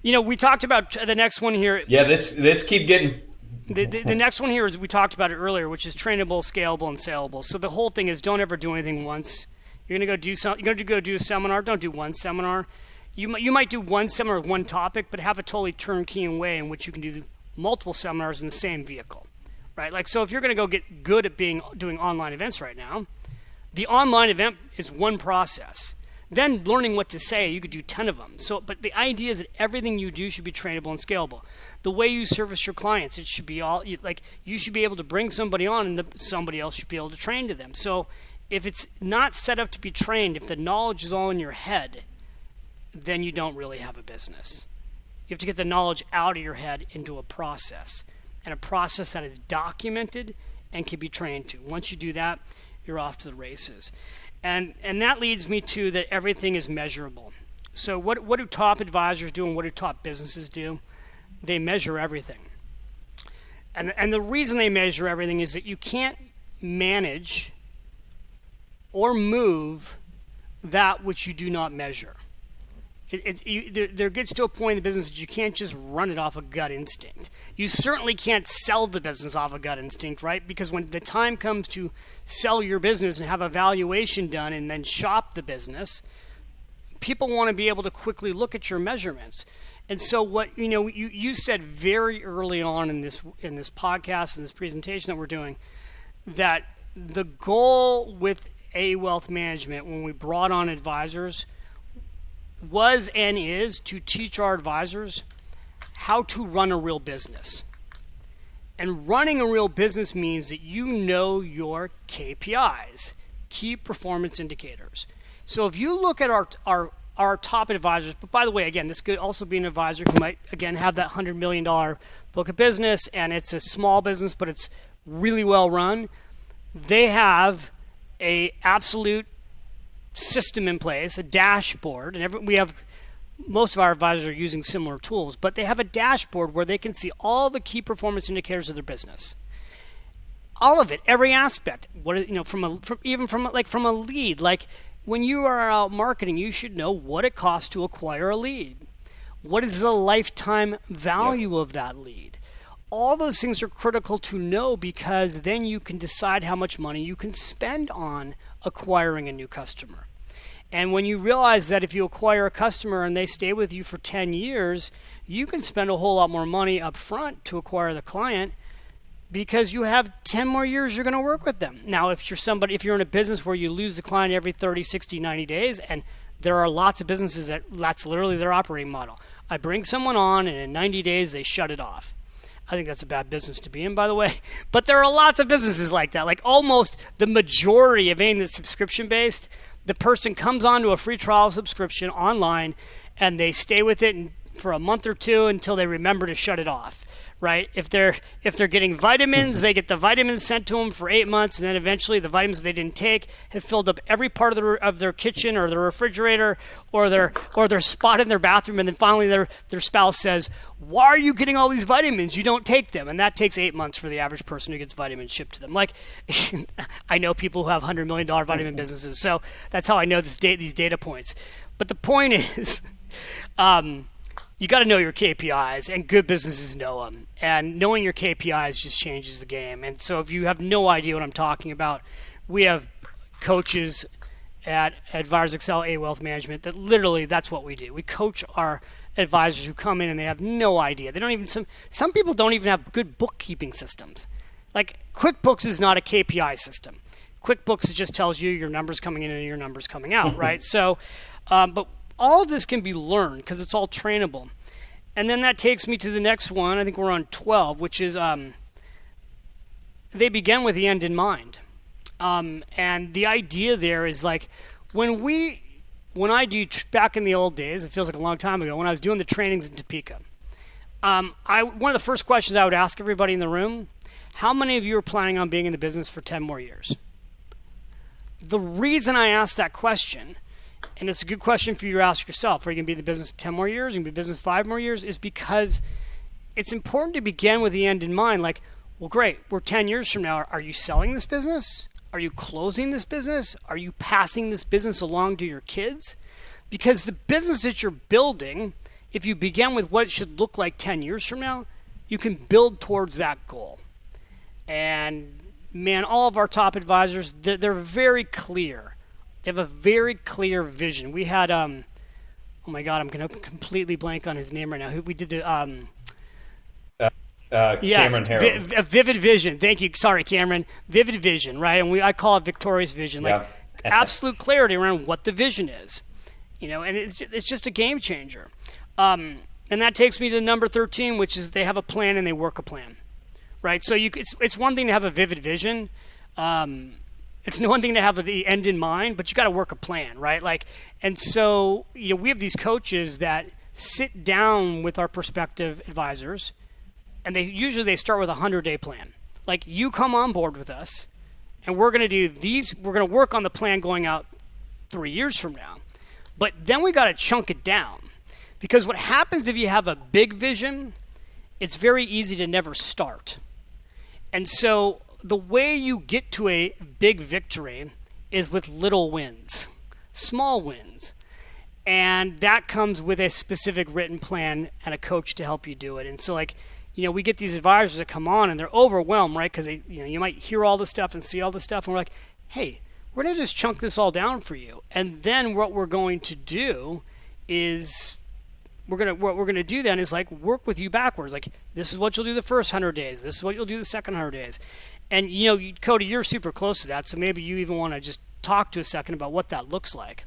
We talked about the next one here. Yeah, let's keep getting. The next one here is, we talked about it earlier, which is trainable, scalable, and saleable. So the whole thing is, don't ever do anything once. You're gonna go do a seminar. Don't do one seminar. You might do one seminar with one topic, but have a totally turnkey way in which you can do multiple seminars in the same vehicle, right? Like, so if you're gonna go get good at doing online events right now, the online event is one process. Then learning what to say, you could do 10 of them. But the idea is that everything you do should be trainable and scalable. The way you service your clients, it should be you should be able to bring somebody on, and somebody else should be able to train to them. So if it's not set up to be trained, if the knowledge is all in your head, then you don't really have a business. You have to get the knowledge out of your head into a process, and a process that is documented and can be trained to. Once you do that, you're off to the races. And that leads me to that everything is measurable. So what do top advisors do and what do top businesses do? They measure everything. And the reason they measure everything is that you can't manage or move that which you do not measure. There gets to a point in the business that you can't just run it off a gut instinct. You certainly can't sell the business off a gut instinct, right? Because when the time comes to sell your business and have a valuation done and then shop the business, people want to be able to quickly look at your measurements. And so what you said very early on in this podcast and this presentation that we're doing, that the goal with A Wealth Management when we brought on advisors was and is to teach our advisors how to run a real business. And running a real business means that you know your KPIs, key performance indicators. So if you look at our top advisors, but by the way, again, this could also be an advisor who might, again, have that $100 million book of business and it's a small business, but it's really well run. They have a absolute system in place, a dashboard, and we have most of our advisors are using similar tools, but they have a dashboard where they can see all the key performance indicators of their business, all of it, every aspect. From a lead, like when you are out marketing, you should know what it costs to acquire a lead. What is the lifetime value of that lead? All those things are critical to know because then you can decide how much money you can spend on acquiring a new customer. And when you realize that if you acquire a customer and they stay with you for 10 years, you can spend a whole lot more money up front to acquire the client because you have 10 more years you're going to work with them. Now, if you're in a business where you lose the client every 30, 60, 90 days, and there are lots of businesses that's literally their operating model. I bring someone on and in 90 days they shut it off. I think that's a bad business to be in, by the way. But there are lots of businesses like that. Like almost the majority of anything that's subscription-based, the person comes onto a free trial subscription online and they stay with it for a month or two until they remember to shut it off, right? If they're getting vitamins, they get the vitamins sent to them for 8 months, and then eventually the vitamins they didn't take have filled up every part of their kitchen or their refrigerator or their spot in their bathroom, and then finally their spouse says, "Why are you getting all these vitamins? You don't take them." And that takes 8 months for the average person who gets vitamins shipped to them. Like, I know people who have $100 million vitamin businesses, so that's how I know these data points. But the point is, you got to know your KPIs, and good businesses know them. And knowing your KPIs just changes the game. And so if you have no idea what I'm talking about, we have coaches at Advisors Excel A Wealth Management that literally that's what we do. We coach our advisors who come in and they have no idea. They don't even some people don't even have good bookkeeping systems. Like QuickBooks is not a KPI system. QuickBooks just tells you your numbers coming in and your numbers coming out, right? So, but all of this can be learned because it's all trainable. And then that takes me to the next one. I think we're on 12, which is they begin with the end in mind. And the idea there is like when I do back in the old days, it feels like a long time ago, when I was doing the trainings in Topeka, one of the first questions I would ask everybody in the room, how many of you are planning on being in the business for 10 more years? The reason I asked that question, and it's a good question for you to ask yourself, are you going to be in the business 10 more years? Are you going to be in business 5 more years? Is because it's important to begin with the end in mind. Like, well, great, we're 10 years from now. Are you selling this business? Are you closing this business? Are you passing this business along to your kids? Because the business that you're building, if you begin with what it should look like 10 years from now, you can build towards that goal. And man, all of our top advisors, they're very clear. They have a very clear vision. We had, oh my God, I'm going to completely blank on his name right now. We did the, yes, Cameron Harrell. A vivid vision. Thank you. Sorry, Cameron. Vivid vision, right? And I call it victorious vision. Like absolute clarity around what the vision is, and it's just a game changer. And that takes me to number 13, which is they have a plan and they work a plan, right? So it's one thing to have a vivid vision. It's one thing to have the end in mind, but you got to work a plan, right? Like, and so we have these coaches that sit down with our prospective advisors, and they start with a 100-day plan. Like, you come on board with us, and we're going to do these. We're going to work on the plan going out 3 years from now. But then we got to chunk it down, because what happens if you have a big vision, it's very easy to never start. And so the way you get to a big victory is with little wins, small wins. And that comes with a specific written plan and a coach to help you do it. And so, like, you know, we get these advisors that come on and they're overwhelmed, right? Because they, you know, you might hear all this stuff and see all this stuff, and we're like, hey, we're going to just chunk this all down for you. And then what we're going to do is what we're going to do then is like work with you backwards. Like, this is what you'll do the first 100 days. This is what you'll do the second 100 days. And, you know, Cody, you're super close to that. So maybe you even want to just talk to a second about what that looks like.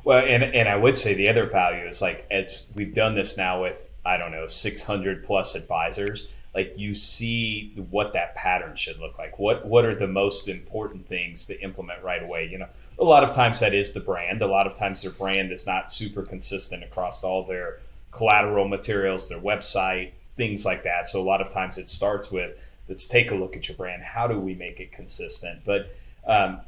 Well, and I would say the other value is, like, as we've done this now with, I don't know, 600 plus advisors, like, you see what that pattern should look like. What are the most important things to implement right away? You know, a lot of times that is the brand. A lot of times their brand is not super consistent across all their collateral materials, their website, things like that. So a lot of times it starts with, let's take a look at your brand. How do we make it consistent? But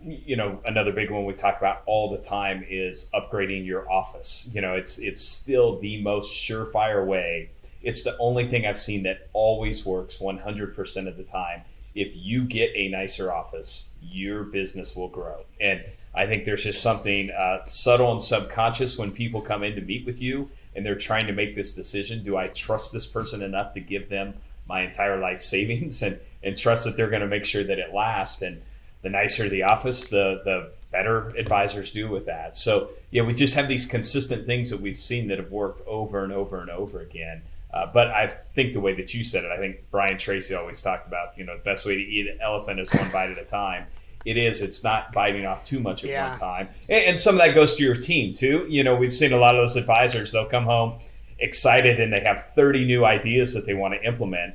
you know, another big one we talk about all the time is upgrading your office. You know, it's still the most surefire way. It's the only thing I've seen that always works 100% of the time. If you get a nicer office, your business will grow. And I think there's just something subtle and subconscious when people come in to meet with you and they're trying to make this decision. Do I trust this person enough to give them my entire life savings and trust that they're going to make sure that it lasts? And the nicer the office, the better advisors do with that. So yeah, we just have these consistent things that we've seen that have worked over and over and over again. But I think the way that you said it, I think Brian Tracy always talked about, you know, the best way to eat an elephant is one bite at a time. It's not biting off too much at one time. And some of that goes to your team too. You know, we've seen a lot of those advisors, they'll come home excited and they have 30 new ideas that they want to implement.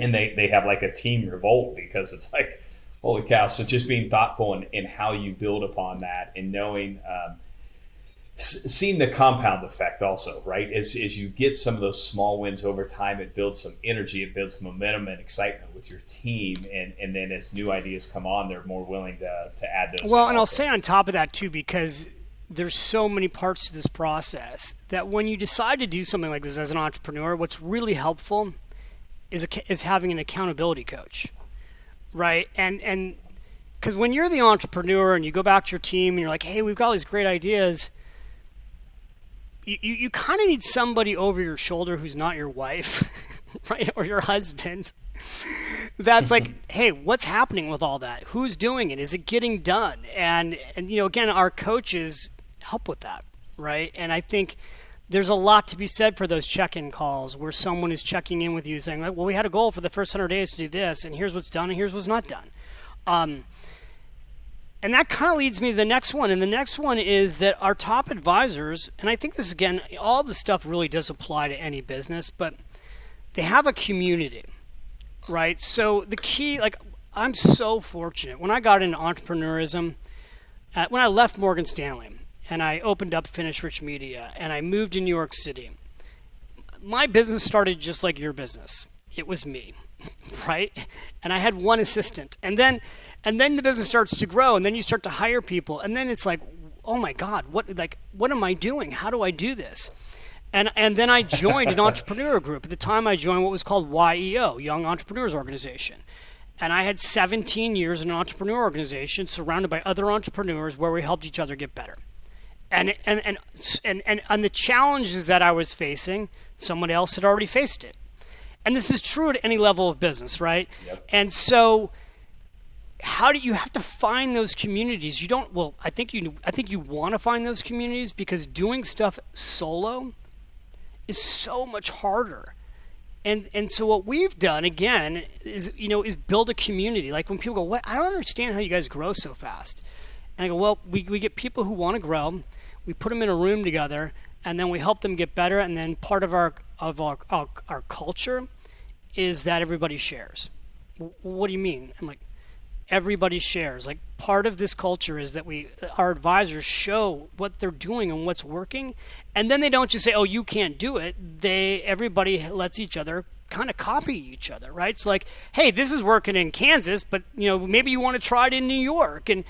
And they have like a team revolt because it's like, holy cow. So just being thoughtful in how you build upon that and knowing, seeing the compound effect also, right? As you get some of those small wins over time, it builds some energy, it builds momentum and excitement with your team. And then as new ideas come on, they're more willing to add those. Well, and I'll say on top of that too, because there's so many parts to this process that when you decide to do something like this as an entrepreneur, what's really helpful is having an accountability coach. Right. And because when you're the entrepreneur and you go back to your team and you're like, hey, we've got all these great ideas, you kind of need somebody over your shoulder who's not your wife, right, or your husband. That's like, hey, what's happening with all that? Who's doing it? Is it getting done? And you know, again, our coaches help with that, right? And I think there's a lot to be said for those check-in calls where someone is checking in with you saying, like, well, we had a goal for the first 100 days to do this, and here's what's done, and here's what's not done. And that kind of leads me to the next one. And the next one is that our top advisors, and I think this, again, all this stuff really does apply to any business, but they have a community, right? So the key, like, I'm so fortunate. When I got into entrepreneurism, when I left Morgan Stanley, and I opened up Finish Rich Media, and I moved to New York City, my business started just like your business. It was me, right? And I had one assistant. And then the business starts to grow, and then you start to hire people, and then it's like, oh my God, what am I doing? How do I do this? And then I joined an entrepreneur group. At the time, I joined what was called YEO, Young Entrepreneurs Organization. And I had 17 years in an entrepreneur organization surrounded by other entrepreneurs where we helped each other get better. And the challenges that I was facing, someone else had already faced it. And this is true at any level of business, right? Yep. And so how do you have to find those communities? You don't, well, I think you want to find those communities because doing stuff solo is so much harder. And so what we've done again is build a community. Like when people go, "What? I don't understand how you guys grow so fast." And I go, "Well, we get people who want to grow. We put them in a room together, and then we help them get better. And then part of our culture is that everybody shares." What do you mean? I'm like, everybody shares. Like part of this culture is that our advisors show what they're doing and what's working, and then they don't just say, "Oh, you can't do it." Everybody lets each other kind of copy each other, right? So like, hey, this is working in Kansas, but maybe you want to try it in New York, and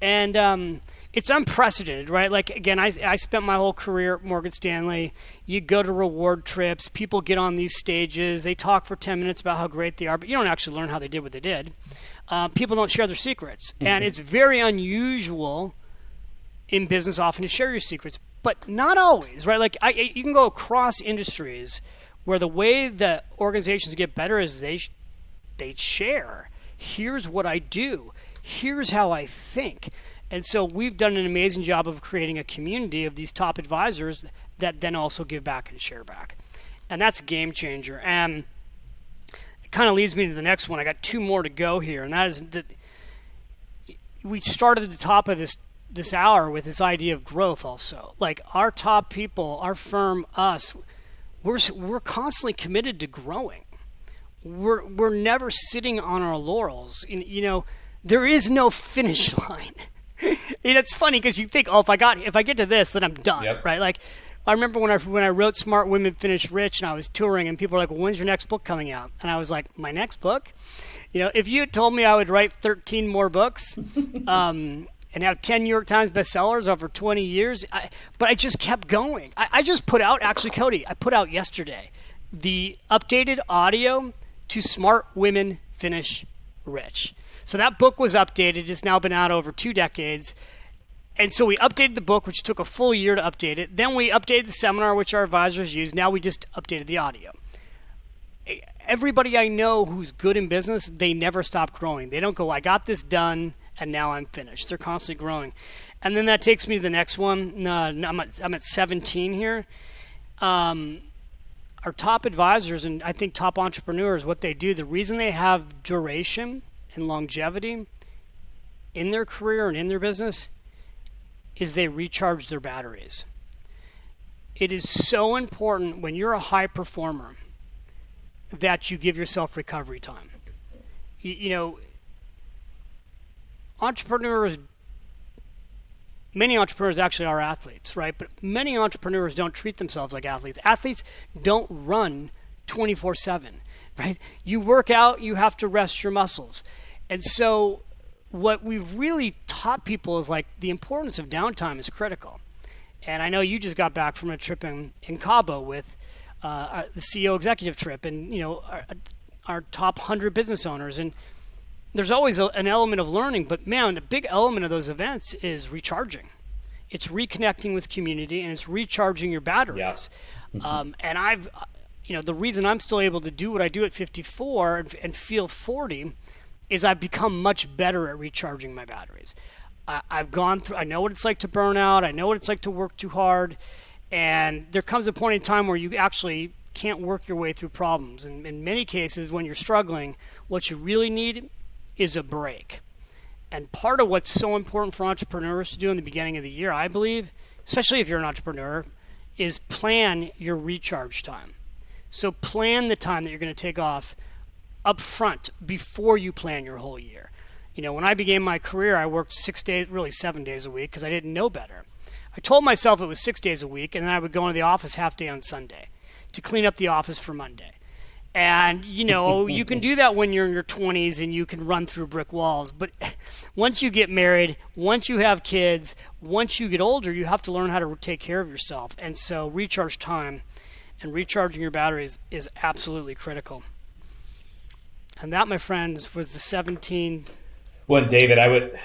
And it's unprecedented, right? Like, again, I spent my whole career at Morgan Stanley. You go to reward trips, people get on these stages, they talk for 10 minutes about how great they are, but you don't actually learn how they did what they did. People don't share their secrets. And it's very unusual in business often to share your secrets, but not always, right? Like, you can go across industries where the way that organizations get better is they share. Here's what I do. Here's how I think. And so we've done an amazing job of creating a community of these top advisors that then also give back and share back. And that's a game changer. And it kind of leads me to the next one. I got 2 more to go here. And that is that we started at the top of this hour with this idea of growth also. Like, our top people, our firm, us, we're constantly committed to growing. We're never sitting on our laurels. You know, there is no finish line. And it's funny because you think, oh, if I get to this, then I'm done, Yep. right? Like, I remember when I wrote Smart Women Finish Rich, and I was touring, and people were like, well, when's your next book coming out? And I was like, my next book? You know, if you had told me I would write 13 more books and have 10 New York Times bestsellers over 20 years, but I just kept going. I just put out, actually, Cody, I put out yesterday the updated audio to Smart Women Finish Rich. So that book was updated. It's now been out over 2 decades. And so we updated the book, which took a full year to update it. Then we updated the seminar, which our advisors use. Now we just updated the audio. Everybody I know who's good in business, they never stop growing. They don't go, I got this done, and now I'm finished. They're constantly growing. And then that takes me to the next one. I'm at 17 here. Our top advisors and I think top entrepreneurs, what they do, the reason they have duration and longevity in their career and in their business is they recharge their batteries. It is so important when you're a high performer that you give yourself recovery time. You know, many entrepreneurs actually are athletes, right? But many entrepreneurs don't treat themselves like athletes. Athletes don't run 24/7, right? You work out, you have to rest your muscles. And so what we've really taught people is like the importance of downtime is critical. And I know you just got back from a trip in Cabo with the CEO executive trip, and you know our top 100 business owners. And there's always an element of learning, but man, a big element of those events is recharging. It's reconnecting with community, and it's recharging your batteries. Yeah. And the reason I'm still able to do what I do at 54 and feel 40 is I've become much better at recharging my batteries. I've gone through, I know what it's like to burn out. I know what it's like to work too hard. And there comes a point in time where you actually can't work your way through problems. And in many cases, when you're struggling, what you really need is a break. And part of what's so important for entrepreneurs to do in the beginning of the year, I believe, especially if you're an entrepreneur, is plan your recharge time. So plan the time that you're going to take off up front before you plan your whole year. You know, when I began my career, I worked 6 days, really 7 days a week because I didn't know better. I told myself it was 6 days a week, and then I would go into the office half day on Sunday to clean up the office for Monday. And, you know, you can do that when you're in your 20s and you can run through brick walls. But once you get married, once you have kids, once you get older, you have to learn how to take care of yourself. And so recharge time and recharging your batteries is absolutely critical. And that, my friends, was the 17. Well, David, I would...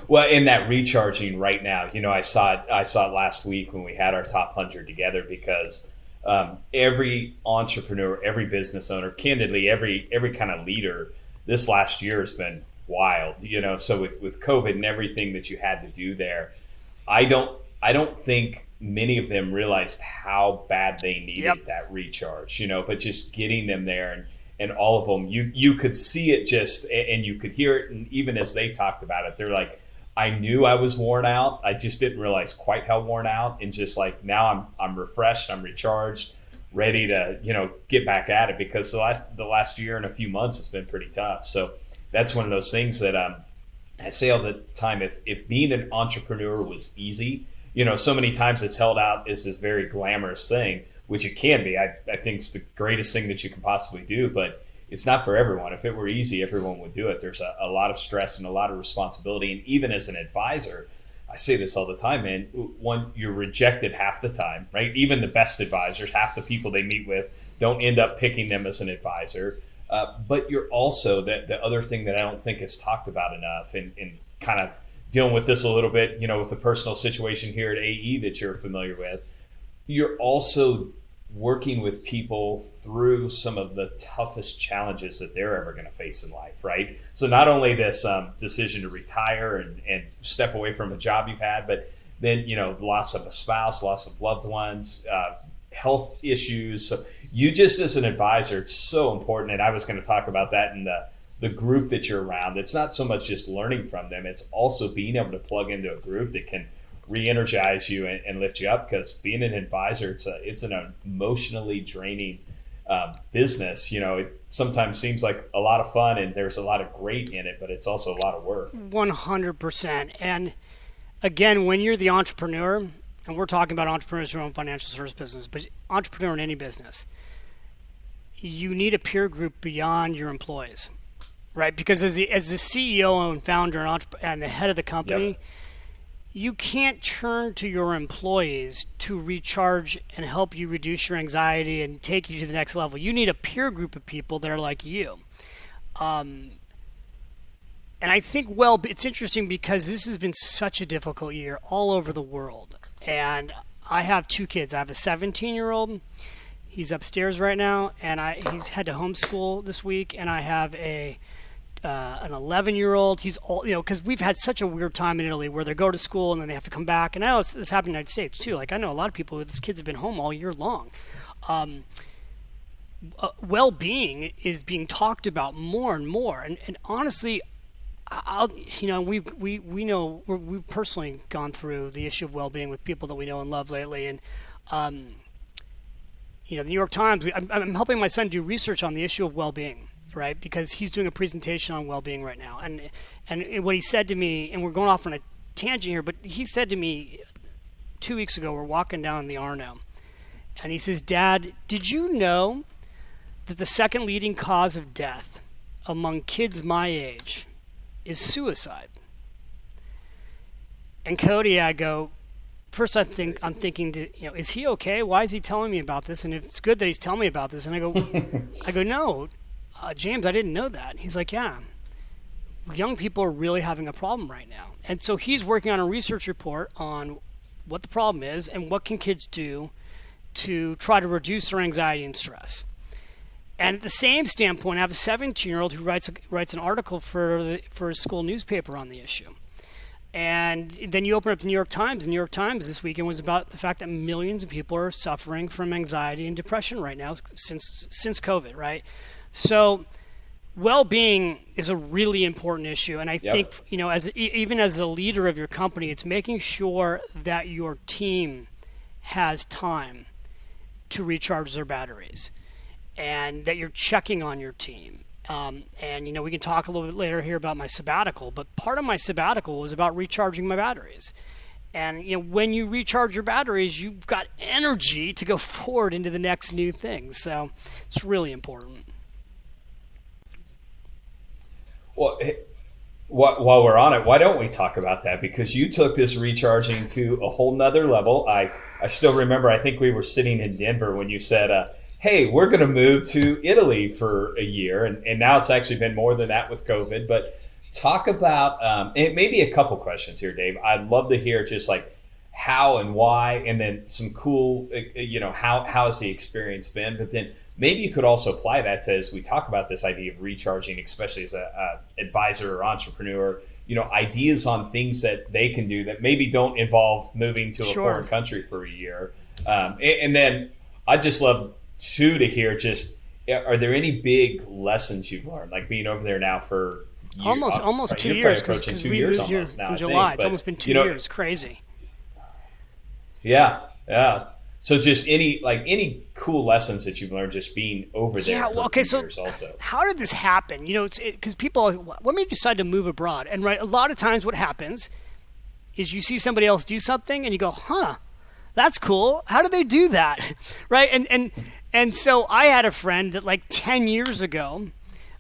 Well, in that recharging right now, you know, I saw it last week when we had our top 100 together because every entrepreneur, every business owner, candidly, every kind of leader, this last year has been wild, you know. So with COVID and everything that you had to do there, I don't think many of them realized how bad they needed that recharge, you know, but just getting them there and all of them, you could see it just, and you could hear it. And even as they talked about it, they're like, I knew I was worn out. I just didn't realize quite how worn out. And just like, now I'm refreshed, I'm recharged, ready to, you know, get back at it, because the last year and a few months has been pretty tough. So that's one of those things that I say all the time, if being an entrepreneur was easy, you know, so many times it's held out as this very glamorous thing, which it can be. I think it's the greatest thing that you can possibly do. But it's not for everyone. If it were easy, everyone would do it. There's a lot of stress and a lot of responsibility. And even as an advisor, I say this all the time, man, one, you're rejected half the time, right? Even the best advisors, half the people they meet with don't end up picking them as an advisor. But you're also, the other thing that I don't think is talked about enough, and kind of dealing with this a little bit, with the personal situation here at AE that you're familiar with, you're also working with people through some of the toughest challenges that they're ever going to face in life, right? So not only this decision to retire and step away from a job you've had, but then, loss of a spouse, loss of loved ones, health issues. So you just, as an advisor, it's so important. And I was going to talk about that in the group that you're around. It's not so much just learning from them. It's also being able to plug into a group that can re-energize you and lift you up, because being an advisor, it's an emotionally draining business. It sometimes seems like a lot of fun and there's a lot of great in it, but it's also a lot of work. 100%. And again, when you're the entrepreneur, and we're talking about entrepreneurs who own financial service business, but entrepreneur in any business, you need a peer group beyond your employees, right? Because as the CEO and founder and the head of the company, yep, you can't turn to your employees to recharge and help you reduce your anxiety and take you to the next level. You need a peer group of people that are like you. And I think, it's interesting because this has been such a difficult year all over the world. And I have two kids. I have a 17-year-old. He's upstairs right now, and he's had to homeschool this week. And I have an 11-year-old. He's all, because we've had such a weird time in Italy where they go to school and then they have to come back. And I know this happened in the United States too. Like, I know a lot of people with kids have been home all year long. Well-being is being talked about more and more. And honestly, we've personally gone through the issue of well-being with people that we know and love lately. And, the New York Times, I'm helping my son do research on the issue of well-being, right? Because he's doing a presentation on well-being right now. And what he said to me, and we're going off on a tangent here, but he said to me 2 weeks ago, we're walking down the Arno, and he says, "Dad, did you know that the second leading cause of death among kids my age is suicide?" And Cody, I go, first I'm thinking, is he okay? Why is he telling me about this? And it's good that he's telling me about this. And I go, no, James, I didn't know that. He's like, yeah, young people are really having a problem right now. And so he's working on a research report on what the problem is and what can kids do to try to reduce their anxiety and stress. And at the same standpoint, I have a 17-year-old who writes an article for a school newspaper on the issue. And then you open up the New York Times. The New York Times this weekend was about the fact that millions of people are suffering from anxiety and depression right now since COVID, right? So well-being is a really important issue. And I think, even as the leader of your company, it's making sure that your team has time to recharge their batteries and that you're checking on your team. And we can talk a little bit later here about my sabbatical, but part of my sabbatical was about recharging my batteries. And, when you recharge your batteries, you've got energy to go forward into the next new thing. So it's really important. Well, while we're on it, why don't we talk about that? Because you took this recharging to a whole nother level. I still remember, I think we were sitting in Denver when you said, hey, we're going to move to Italy for a year. And now it's actually been more than that with COVID. But talk about, and maybe a couple questions here, Dave. I'd love to hear just like how and why, and then some cool, how has the experience been? But then maybe you could also apply that to, as we talk about this idea of recharging, especially as a advisor or entrepreneur, ideas on things that they can do that maybe don't involve moving to a foreign country for a year. And then I'd just love to hear just, are there any big lessons you've learned, like being over there now for almost right? 2 You're years, because we moved here in July. It's almost been 2 years. Crazy. Yeah. So just any cool lessons that you've learned just being over there. Yeah. Well, okay. So years also. How did this happen? It's because people are, what made you decide to move abroad? And right, a lot of times what happens is you see somebody else do something and you go, huh, that's cool. How did they do that? Right. And so I had a friend that like 10 years ago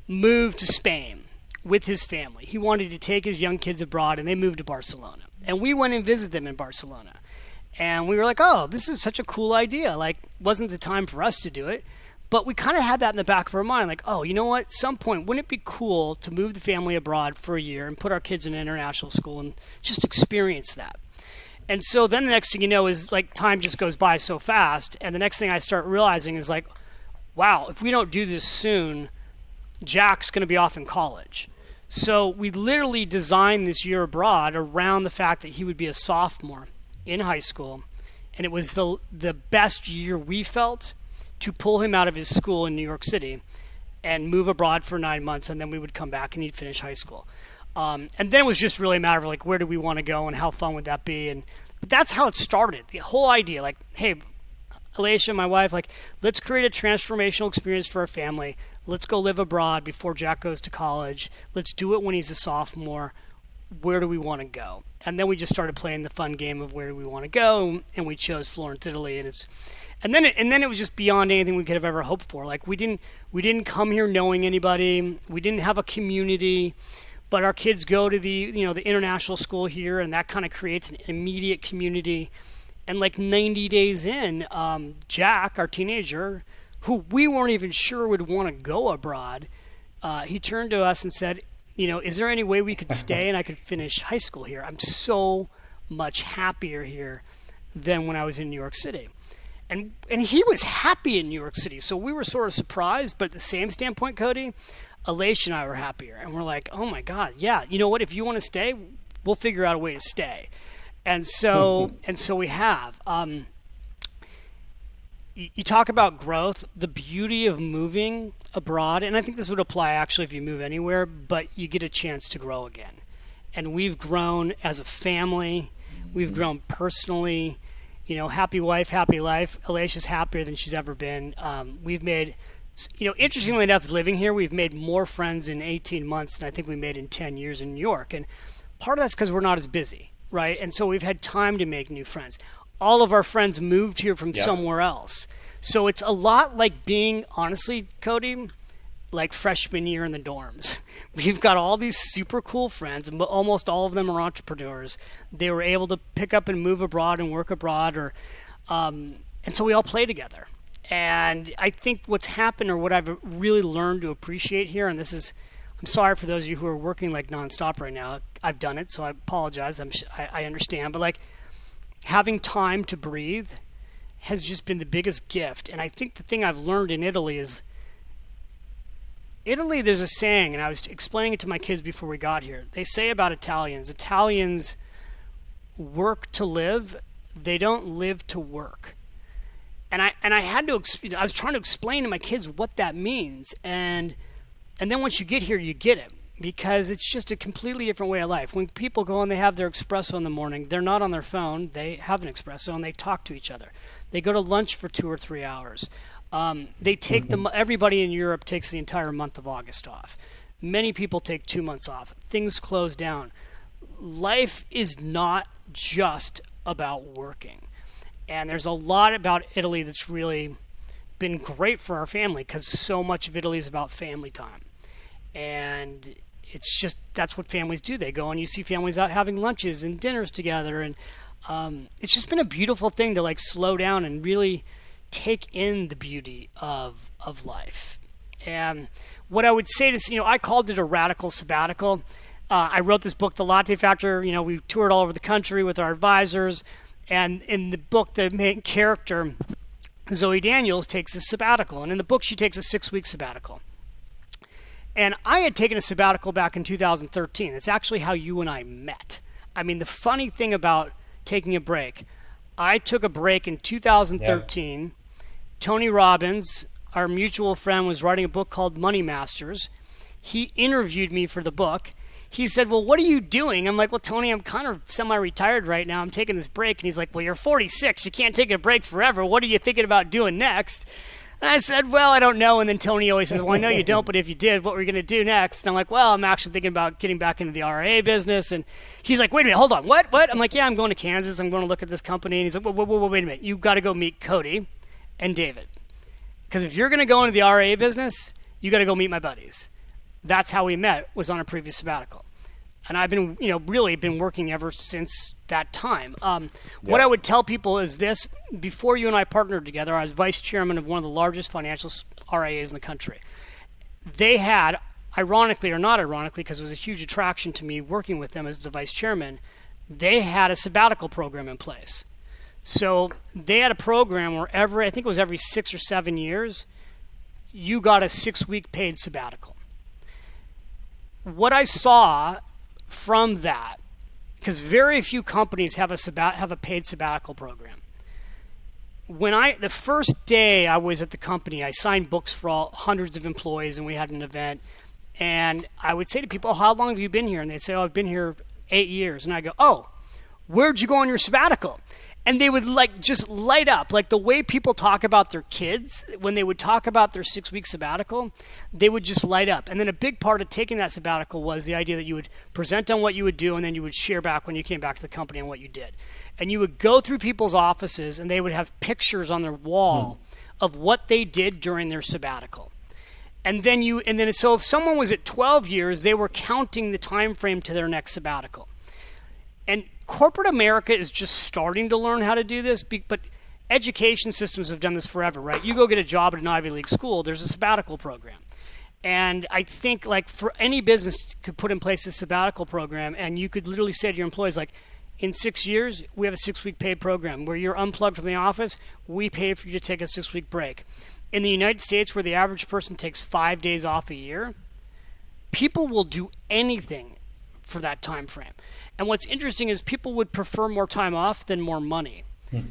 moved to Spain with his family. He wanted to take his young kids abroad, and they moved to Barcelona. And we went and visited them in Barcelona. And we were like, oh, this is such a cool idea. Like, wasn't the time for us to do it. But we kind of had that in the back of our mind. Like, oh, you know what? At some point, wouldn't it be cool to move the family abroad for a year and put our kids in an international school and just experience that? And so then the next thing you know is like time just goes by so fast. And the next thing I start realizing is like, wow, if we don't do this soon, Jack's going to be off in college. So we literally designed this year abroad around the fact that he would be a sophomore in high school. And it was the best year we felt to pull him out of his school in New York City and move abroad for 9 months. And then we would come back and he'd finish high school. And then it was just really a matter of like, where do we want to go and how fun would that be? But that's how it started. The whole idea, like, hey, Alicia, my wife, like, let's create a transformational experience for our family. Let's go live abroad before Jack goes to college. Let's do it when he's a sophomore. Where do we want to go? And then we just started playing the fun game of where do we want to go, and we chose Florence, Italy, and then it was just beyond anything we could have ever hoped for. Like we didn't come here knowing anybody. We didn't have a community. But our kids go to the international school here, and that kind of creates an immediate community. And like 90 days in, Jack, our teenager, who we weren't even sure would want to go abroad, he turned to us and said, is there any way we could stay and I could finish high school here? I'm so much happier here than when I was in New York City. And he was happy in New York City. So we were sort of surprised, but at the same standpoint, Cody, Alicia and I were happier, and we're like, oh my God, yeah, you know what? If you want to stay, we'll figure out a way to stay. And so we have. You talk about growth, the beauty of moving abroad, and I think this would apply actually if you move anywhere, but you get a chance to grow again. And we've grown as a family. We've grown personally. Happy wife, happy life. Alicia's happier than she's ever been. We've made... interestingly enough, living here, we've made more friends in 18 months than I think we made in 10 years in New York. And part of that's because we're not as busy, right? And so we've had time to make new friends. All of our friends moved here from somewhere else. So it's a lot like being, honestly, Cody, like freshman year in the dorms. We've got all these super cool friends, and almost all of them are entrepreneurs. They were able to pick up and move abroad and work abroad, and so we all play together. And I think what's happened, or what I've really learned to appreciate here, and I'm sorry for those of you who are working like nonstop right now. I've done it, so I apologize. I understand. But like having time to breathe has just been the biggest gift. And I think the thing I've learned in Italy is, there's a saying, and I was explaining it to my kids before we got here. They say about Italians work to live. They don't live to work. And I had to, I was trying to explain to my kids what that means. And then once you get here, you get it, because it's just a completely different way of life. When people go and they have their espresso in the morning, they're not on their phone. They have an espresso and they talk to each other. They go to lunch for 2 or 3 hours. They take everybody in Europe takes the entire month of August off. Many people take 2 months off. Things close down. Life is not just about working. And there's a lot about Italy that's really been great for our family, because so much of Italy is about family time. And it's just, that's what families do. They go and you see families out having lunches and dinners together. And it's just been a beautiful thing to like slow down and really take in the beauty of life. And what I would say is, I called it a radical sabbatical. I wrote this book, The Latte Factor. We toured all over the country with our advisors. And in the book, the main character, Zoe Daniels, takes a sabbatical. And in the book, she takes a 6-week sabbatical. And I had taken a sabbatical back in 2013. It's actually how you and I met. I mean, the funny thing about taking a break, I took a break in 2013. Yeah. Tony Robbins, our mutual friend, was writing a book called Money Masters. He interviewed me for the book. He said, well, what are you doing? I'm like, well, Tony, I'm kind of semi-retired right now. I'm taking this break. And he's like, well, you're 46. You can't take a break forever. What are you thinking about doing next? And I said, well, I don't know. And then Tony always says, well, I know you don't, but if you did, what were you going to do next? And I'm like, well, I'm actually thinking about getting back into the RIA business. And he's like, wait a minute, hold on. What? I'm like, yeah, I'm going to Kansas. I'm going to look at this company. And he's like, wait a minute. You've got to go meet Cody and David. Because if you're going to go into the RIA business, you got to go meet my buddies. That's how we met, was on a previous sabbatical. And I've been, really been working ever since that time. What I would tell people is this: before you and I partnered together, I was vice chairman of one of the largest financial RIAs in the country. They had, ironically or not ironically, because it was a huge attraction to me working with them as the vice chairman, they had a sabbatical program in place. So they had a program where I think it was every 6 or 7 years, you got a 6-week paid sabbatical. What I saw from that, because very few companies have a paid sabbatical program. The first day I was at the company, I signed books for hundreds of employees, and we had an event. And I would say to people, "How long have you been here?" And they'd say, "Oh, I've been here 8 years." And I go, "Oh, where'd you go on your sabbatical?" And they would just light up, like the way people talk about their kids. When they would talk about their 6-week sabbatical, they would just light up. And then a big part of taking that sabbatical was the idea that you would present on what you would do, and then you would share back when you came back to the company on what you did. And you would go through people's offices, and they would have pictures on their wall of what they did during their sabbatical. So if someone was at 12 years, they were counting the time frame to their next sabbatical. And corporate America is just starting to learn how to do this, but education systems have done this forever, right? You go get a job at an Ivy League school, there's a sabbatical program. And I think for any business could put in place a sabbatical program, and you could literally say to your employees, in 6 years, we have a 6-week paid program where you're unplugged from the office, we pay for you to take a 6-week break. In the United States, where the average person takes 5 days off a year, people will do anything for that time frame. And what's interesting is people would prefer more time off than more money.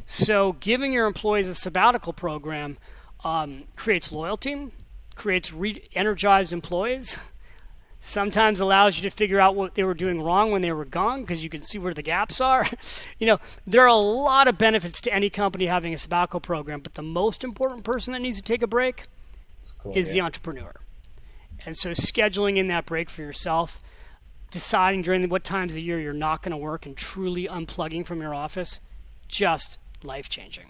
So giving your employees a sabbatical program creates loyalty, creates energized employees, sometimes allows you to figure out what they were doing wrong when they were gone because you can see where the gaps are. There are a lot of benefits to any company having a sabbatical program, but the most important person that needs to take a break is the entrepreneur. And so scheduling in that break for yourself, deciding during what times of the year you're not going to work, and truly unplugging from your office, just life-changing.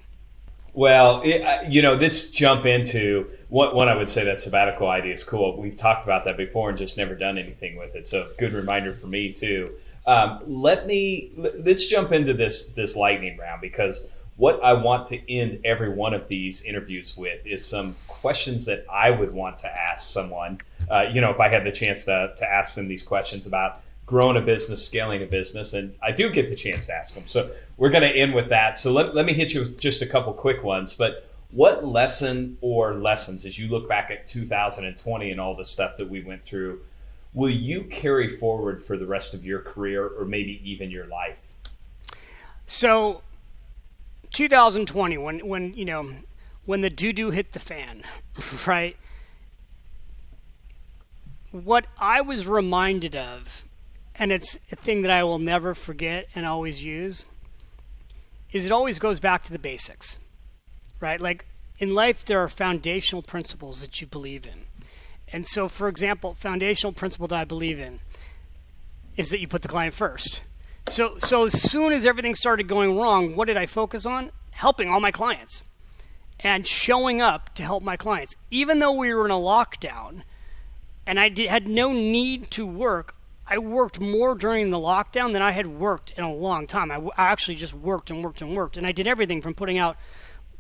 Well, let's jump into one. I would say that sabbatical idea is cool. We've talked about that before and just never done anything with it. So good reminder for me too. Let's jump into this lightning round, because what I want to end every one of these interviews with is some questions that I would want to ask someone. If I had the chance to ask them these questions about growing a business, scaling a business, and I do get the chance to ask them. So we're going to end with that. So let me hit you with just a couple quick ones. But what lesson or lessons, as you look back at 2020 and all the stuff that we went through, will you carry forward for the rest of your career or maybe even your life? So 2020, when the doo-doo hit the fan, right? What I was reminded of, and it's a thing that I will never forget and always use, is it always goes back to the basics, right? Like in life, there are foundational principles that you believe in. And so, for example, foundational principle that I believe in is that you put the client first. So as soon as everything started going wrong, what did I focus on? Helping all my clients and showing up to help my clients. Even though we were in a lockdown and I had no need to work, I worked more during the lockdown than I had worked in a long time. I actually just worked and worked and worked. And I did everything from putting out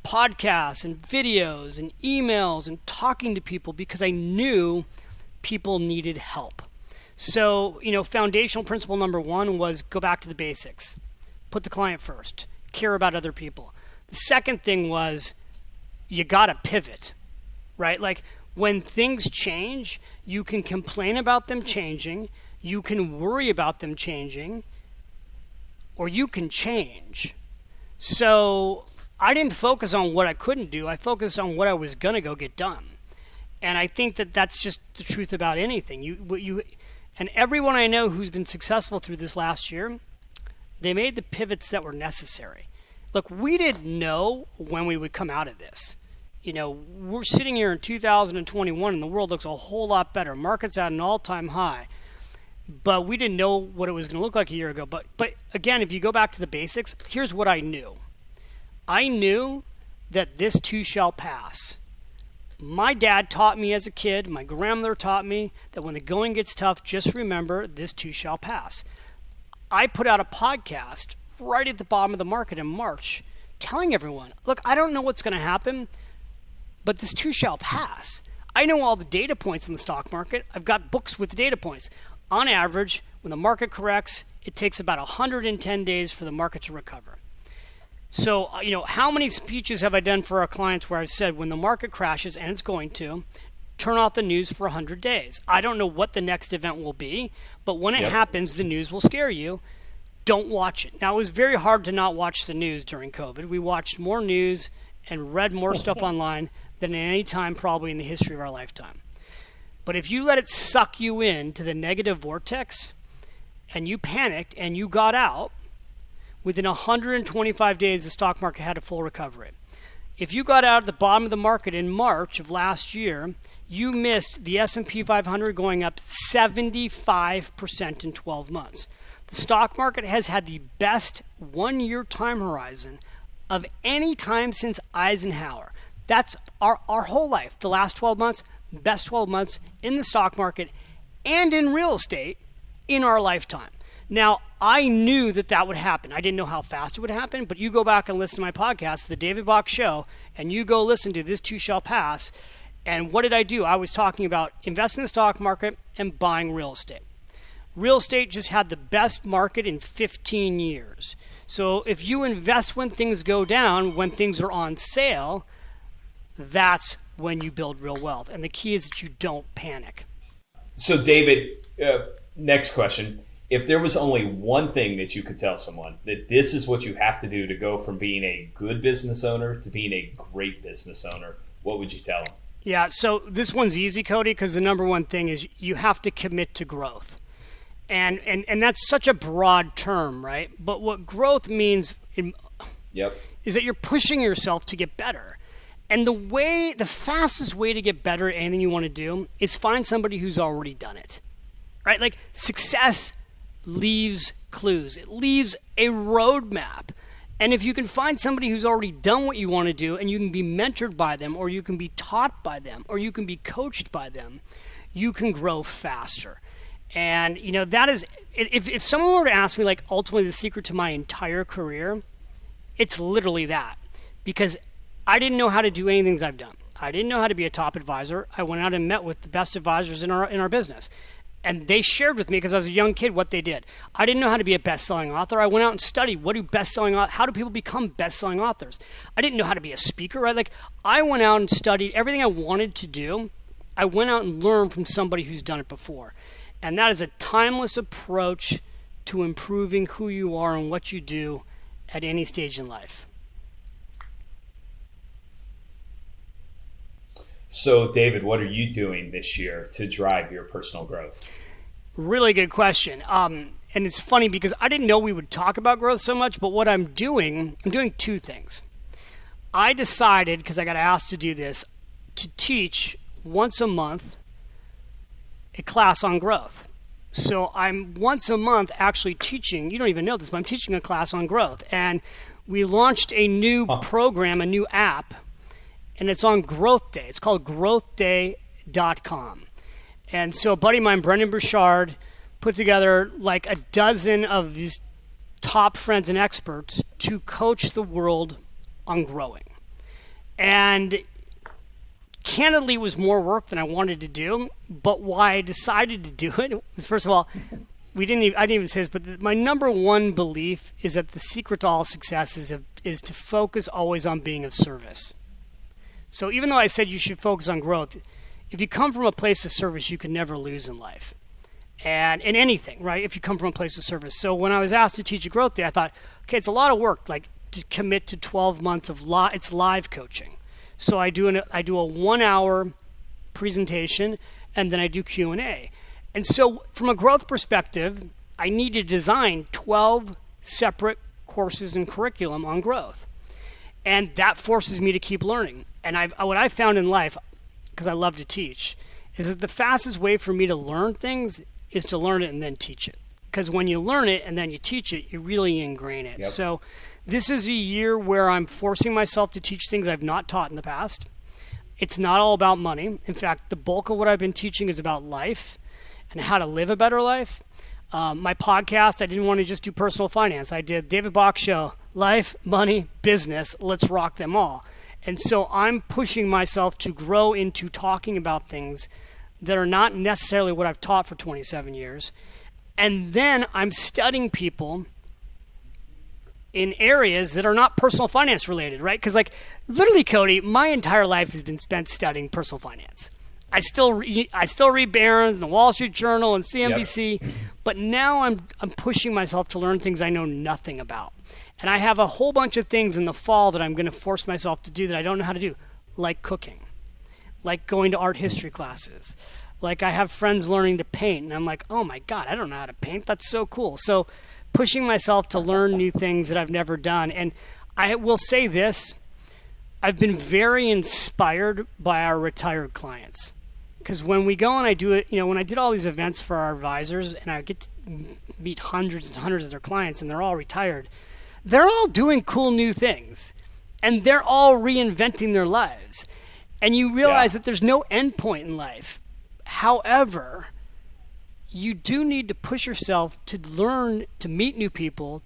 podcasts and videos and emails and talking to people because I knew people needed help. So, foundational principle number one was go back to the basics. Put the client first. Care about other people. The second thing was you got to pivot, right? Like when things change, you can complain about them changing, you can worry about them changing, or you can change. So I didn't focus on what I couldn't do. I focused on what I was going to go get done. And I think that that's just the truth about anything. And everyone I know who's been successful through this last year, they made the pivots that were necessary. Look, we didn't know when we would come out of this. We're sitting here in 2021 and the world looks a whole lot better. Market's at an all-time high. But we didn't know what it was going to look like a year ago. But again, if you go back to the basics, here's what I knew. I knew that this too shall pass. My dad taught me as a kid, my grandmother taught me that when the going gets tough, just remember this too shall pass. I put out a podcast right at the bottom of the market in March telling everyone, look, I don't know what's going to happen, but this too shall pass. I know all the data points in the stock market. I've got books with the data points. On average, when the market corrects, it takes about 110 days for the market to recover. So, how many speeches have I done for our clients where I've said when the market crashes, and it's going to, turn off the news for 100 days. I don't know what the next event will be, but when it happens, the news will scare you. Don't watch it. Now, it was very hard to not watch the news during COVID. We watched more news and read more stuff online than at any time probably in the history of our lifetime. But if you let it suck you into the negative vortex and you panicked and you got out, within 125 days, the stock market had a full recovery. If you got out at the bottom of the market in March of last year, you missed the S&P 500 going up 75% in 12 months. The stock market has had the best one-year time horizon of any time since Eisenhower. That's our whole life. The last 12 months, best 12 months in the stock market and in real estate in our lifetime. Now, I knew that would happen. I didn't know how fast it would happen, but you go back and listen to my podcast, The David Bach Show, and you go listen to This Too Shall Pass. And what did I do? I was talking about investing in the stock market and buying real estate. Real estate just had the best market in 15 years. So if you invest when things go down, when things are on sale, that's when you build real wealth. And the key is that you don't panic. So David, next question. If there was only one thing that you could tell someone that this is what you have to do to go from being a good business owner to being a great business owner, what would you tell them? Yeah, so this one's easy, Cody, because the number one thing is you have to commit to growth. And that's such a broad term, right? But what growth means is that you're pushing yourself to get better. And the fastest way to get better at anything you want to do is find somebody who's already done it, right? Like success leaves clues. It leaves a roadmap. And if you can find somebody who's already done what you want to do and you can be mentored by them or you can be taught by them or you can be coached by them, you can grow faster. And, that is, if someone were to ask me, like, ultimately the secret to my entire career, it's literally that. Because I didn't know how to do anything I've done. I didn't know how to be a top advisor. I went out and met with the best advisors in our business. And they shared with me, because I was a young kid, what they did. I didn't know how to be a best-selling author. I went out and studied how do people become best-selling authors? I didn't know how to be a speaker, right? Like, I went out and studied everything I wanted to do. I went out and learned from somebody who's done it before. And that is a timeless approach to improving who you are and what you do at any stage in life. So, David, what are you doing this year to drive your personal growth? Really good question. And it's funny because I didn't know we would talk about growth so much, but what I'm doing two things. I decided, because I got asked to do this, to teach once a month a class on growth. So I'm once a month actually teaching, you don't even know this, but I'm teaching a class on growth. And we launched a new program, a new app, and it's on Growth Day. It's called growthday.com. And so a buddy of mine, Brendan Burchard, put together like a dozen of these top friends and experts to coach the world on growing. And candidly, it was more work than I wanted to do. But why I decided to do it was, first of all, I didn't even say this, but my number one belief is that the secret to all success is to focus always on being of service. So even though I said you should focus on growth, if you come from a place of service, you can never lose in life. And in anything, right? If you come from a place of service. So when I was asked to teach a growth day, I thought, okay, it's a lot of work, like to commit to 12 months of it's live coaching. So I do a 1 hour presentation and then I do Q&A. And so from a growth perspective, I need to design 12 separate courses and curriculum on growth. And that forces me to keep learning. And what I found in life, because I love to teach, is that the fastest way for me to learn things is to learn it and then teach it. Because when you learn it and then you teach it, you really ingrain it. Yep. So this is a year where I'm forcing myself to teach things I've not taught in the past. It's not all about money. In fact, the bulk of what I've been teaching is about life and how to live a better life. My podcast, I didn't want to just do personal finance. I did David Bach Show, life, money, business, let's rock them all. And so I'm pushing myself to grow into talking about things that are not necessarily what I've taught for 27 years. And then I'm studying people in areas that are not personal finance related, right? Because like literally, Cody, my entire life has been spent studying personal finance. I still read Barron's and the Wall Street Journal and CNBC, yep. But now I'm pushing myself to learn things I know nothing about. And I have a whole bunch of things in the fall that I'm going to force myself to do that I don't know how to do, like cooking, like going to art history classes. Like I have friends learning to paint, and I'm like, oh my God, I don't know how to paint. That's so cool. So pushing myself to learn new things that I've never done. And I will say this, I've been very inspired by our retired clients. Because when we go and I do it, when I did all these events for our advisors and I get to meet hundreds and hundreds of their clients and they're all retired, they're all doing cool new things and they're all reinventing their lives. And you realize that there's no end point in life. However, you do need to push yourself to learn, to meet new people,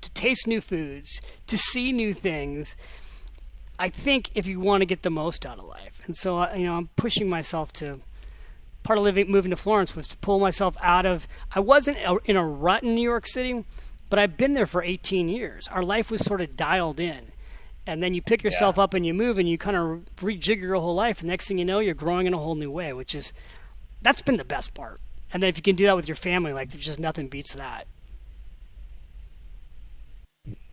to taste new foods, to see new things. I think if you want to get the most out of life. And so, I'm pushing myself to, part of moving to Florence was to pull myself out of, I wasn't in a rut in New York City, but I've been there for 18 years. Our life was sort of dialed in. And then you pick yourself up and you move and you kind of rejigger your whole life. And next thing you know, you're growing in a whole new way, that's been the best part. And then if you can do that with your family, like there's just nothing beats that.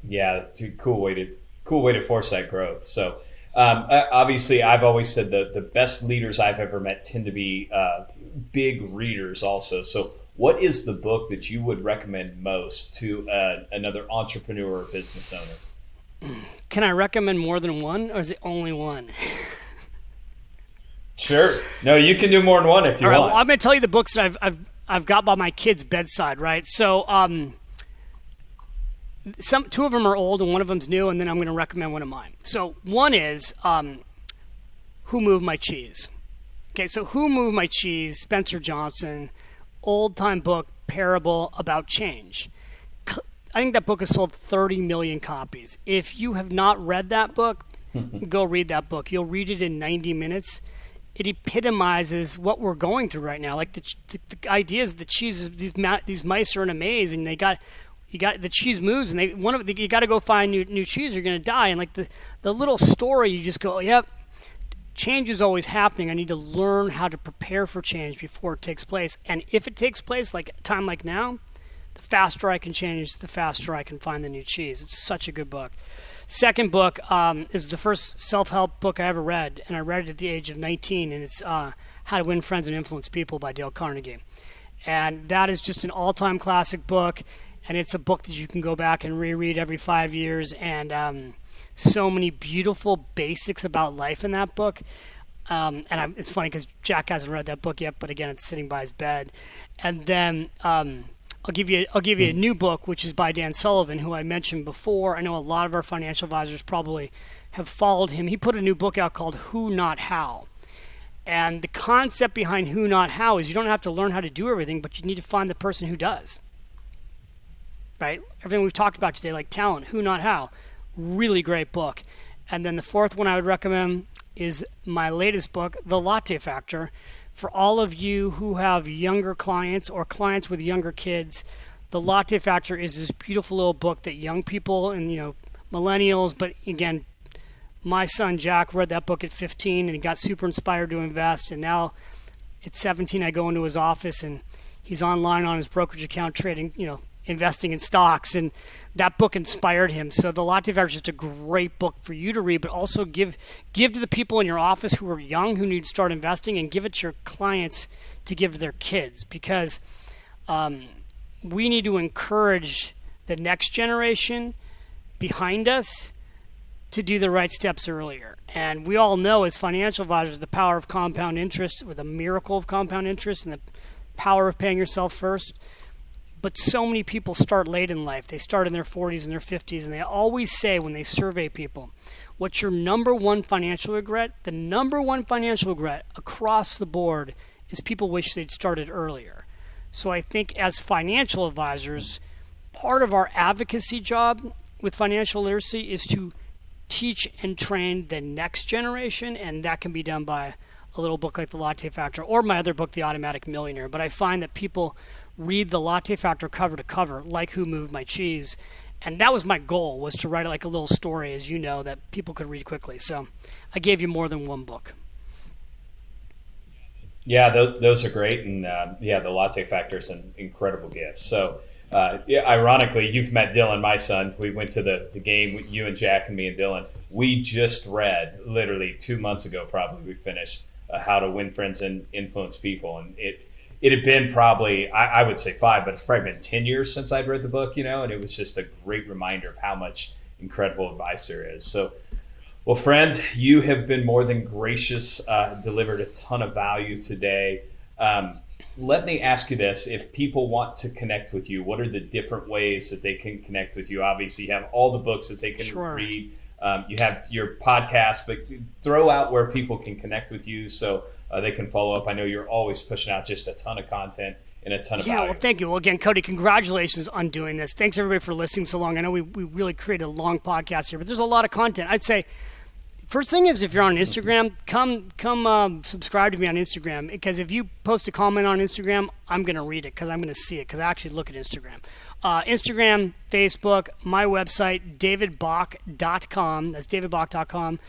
Yeah, it's a cool way to force that growth. So obviously, I've always said the best leaders I've ever met tend to be big readers also. So what is the book that you would recommend most to another entrepreneur or business owner? Can I recommend more than one, or is it only one? Sure. No, you can do more than one if you want. Well, I'm going to tell you the books that I've got by my kid's bedside, right? So two of them are old and one of them's new, and then I'm going to recommend one of mine. So one is Who Moved My Cheese? Okay, so Who Moved My Cheese, Spencer Johnson, old-time book, parable about change. I think that book has sold 30 million copies. If you have not read that book, go read that book. You'll read it in 90 minutes. It epitomizes what we're going through right now. Like the idea is the cheese, these mice are in a maze, and you got the cheese moves, and you got to go find new cheese. You're going to die. And like the little story, you just go, yep. Change is always happening. I need to learn how to prepare for change before it takes place. And if it takes place like a time like now, the faster I can change, the faster I can find the new cheese. It's such a good book. Second book is the first self-help book I ever read, and I read it at the age of 19, and it's How to Win Friends and Influence People by Dale Carnegie. And that is just an all-time classic book, and it's a book that you can go back and reread every 5 years, and so many beautiful basics about life in that book. It's funny because Jack hasn't read that book yet, but again, it's sitting by his bed. And then I'll give you a new book, which is by Dan Sullivan, who I mentioned before. I know a lot of our financial advisors probably have followed him. He put a new book out called Who Not How. And the concept behind Who Not How is you don't have to learn how to do everything, but you need to find the person who does. Right? Everything we've talked about today, like talent, Who Not How. Really great book. And then the fourth one I would recommend is my latest book, The Latte Factor. For all of you who have younger clients or clients with younger kids, The Latte Factor is this beautiful little book that young people and millennials, but again, my son Jack read that book at 15 and he got super inspired to invest, and now at 17 I go into his office and he's online on his brokerage account trading, investing in stocks, and that book inspired him. So The Latte Factor is just a great book for you to read, but also give to the people in your office who are young, who need to start investing, and give it to your clients to give to their kids, because we need to encourage the next generation behind us to do the right steps earlier. And we all know as financial advisors the power of compound interest, or the miracle of compound interest, and the power of paying yourself first. But so many people start late in life. They start in their 40s and their 50s, and they always say when they survey people, What's your number one financial regret? The number one financial regret across the board is people wish they'd started earlier. So I think as financial advisors, part of our advocacy job with financial literacy is to teach and train the next generation, and that can be done by a little book like The Latte Factor or my other book, The Automatic Millionaire. But I find that people read The Latte Factor cover to cover, like Who Moved My Cheese. And that was my goal, was to write like a little story, as you know, that people could read quickly. So I gave you more than one book. Yeah, those are great. And The Latte Factor is an incredible gift. So ironically, you've met Dylan, my son. We went to the game, you and Jack and me and Dylan. We just read, literally 2 months ago, probably we finished How to Win Friends and Influence People. And it had been probably, I would say 5, but it's probably been 10 years since I'd read the book, and it was just a great reminder of how much incredible advice there is. So, well, friend, you have been more than gracious, delivered a ton of value today. Let me ask you this. If people want to connect with you, what are the different ways that they can connect with you? Obviously, you have all the books that they can read. You have your podcast, but throw out where people can connect with you so they can follow up. I know you're always pushing out just a ton of content and a ton of value. Well, thank you. Well, again, Cody, congratulations on doing this. Thanks, everybody, for listening so long. I know we really created a long podcast here, but there's a lot of content. I'd say first thing is, if you're on Instagram, come subscribe to me on Instagram, because if you post a comment on Instagram, I'm going to read it because I'm going to see it because I actually look at Instagram. Instagram, Facebook, my website, davidbach.com. That's davidbach.com.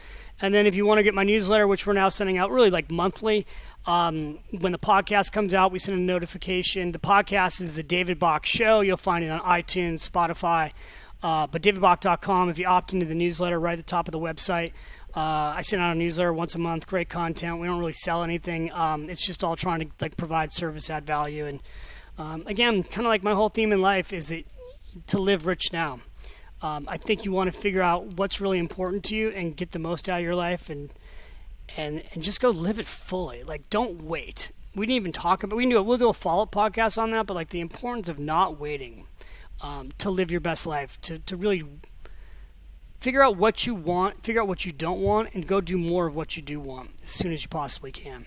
And then if you want to get my newsletter, which we're now sending out really like monthly, when the podcast comes out, we send a notification. The podcast is The David Bach Show. You'll find it on iTunes, Spotify. But davidbach.com, if you opt into the newsletter right at the top of the website, I send out a newsletter once a month, great content. We don't really sell anything. It's just all trying to provide service, add value. And again, kind of like my whole theme in life is that to live rich now. I think you want to figure out what's really important to you and get the most out of your life and just go live it fully. Don't wait. We didn't even talk about, we'll do a follow-up podcast on that, but the importance of not waiting to live your best life, to really figure out what you want, figure out what you don't want, and go do more of what you do want as soon as you possibly can.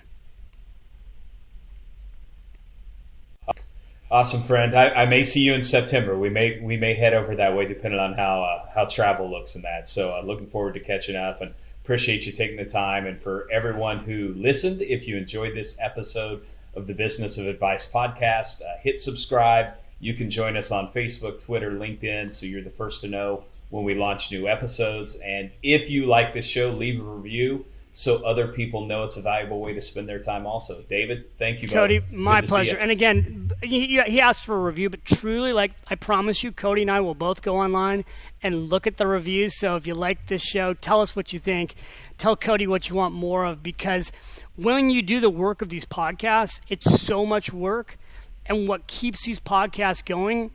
Awesome, friend. I may see you in September. We may head over that way depending on how travel looks in that. So looking forward to catching up, and appreciate you taking the time. And for everyone who listened, if you enjoyed this episode of the Business of Advice podcast, hit subscribe. You can join us on Facebook, Twitter, LinkedIn, so you're the first to know when we launch new episodes. And if you like this show, leave a review so other people know it's a valuable way to spend their time also. David, thank you, Cody. My pleasure. And again, he asked for a review, but truly, I promise you, Cody and I will both go online and look at the reviews. So if you like this show, tell us what you think. Tell Cody what you want more of, because when you do the work of these podcasts, it's so much work. And what keeps these podcasts going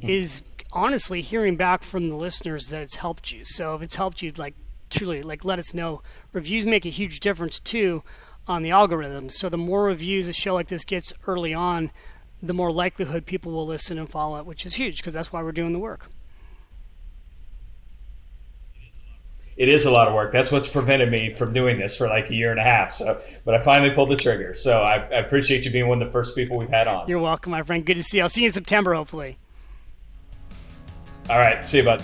is honestly hearing back from the listeners that it's helped you. So if it's helped you, truly, let us know. Reviews make a huge difference too on the algorithm. So the more reviews a show like this gets early on, the more likelihood people will listen and follow it, which is huge because that's why we're doing the work. It is a lot of work. That's what's prevented me from doing this for a year and a half. But I finally pulled the trigger. So I appreciate you being one of the first people we've had on. You're welcome, my friend. Good to see you. I'll see you in September, hopefully. All right. See you, bud.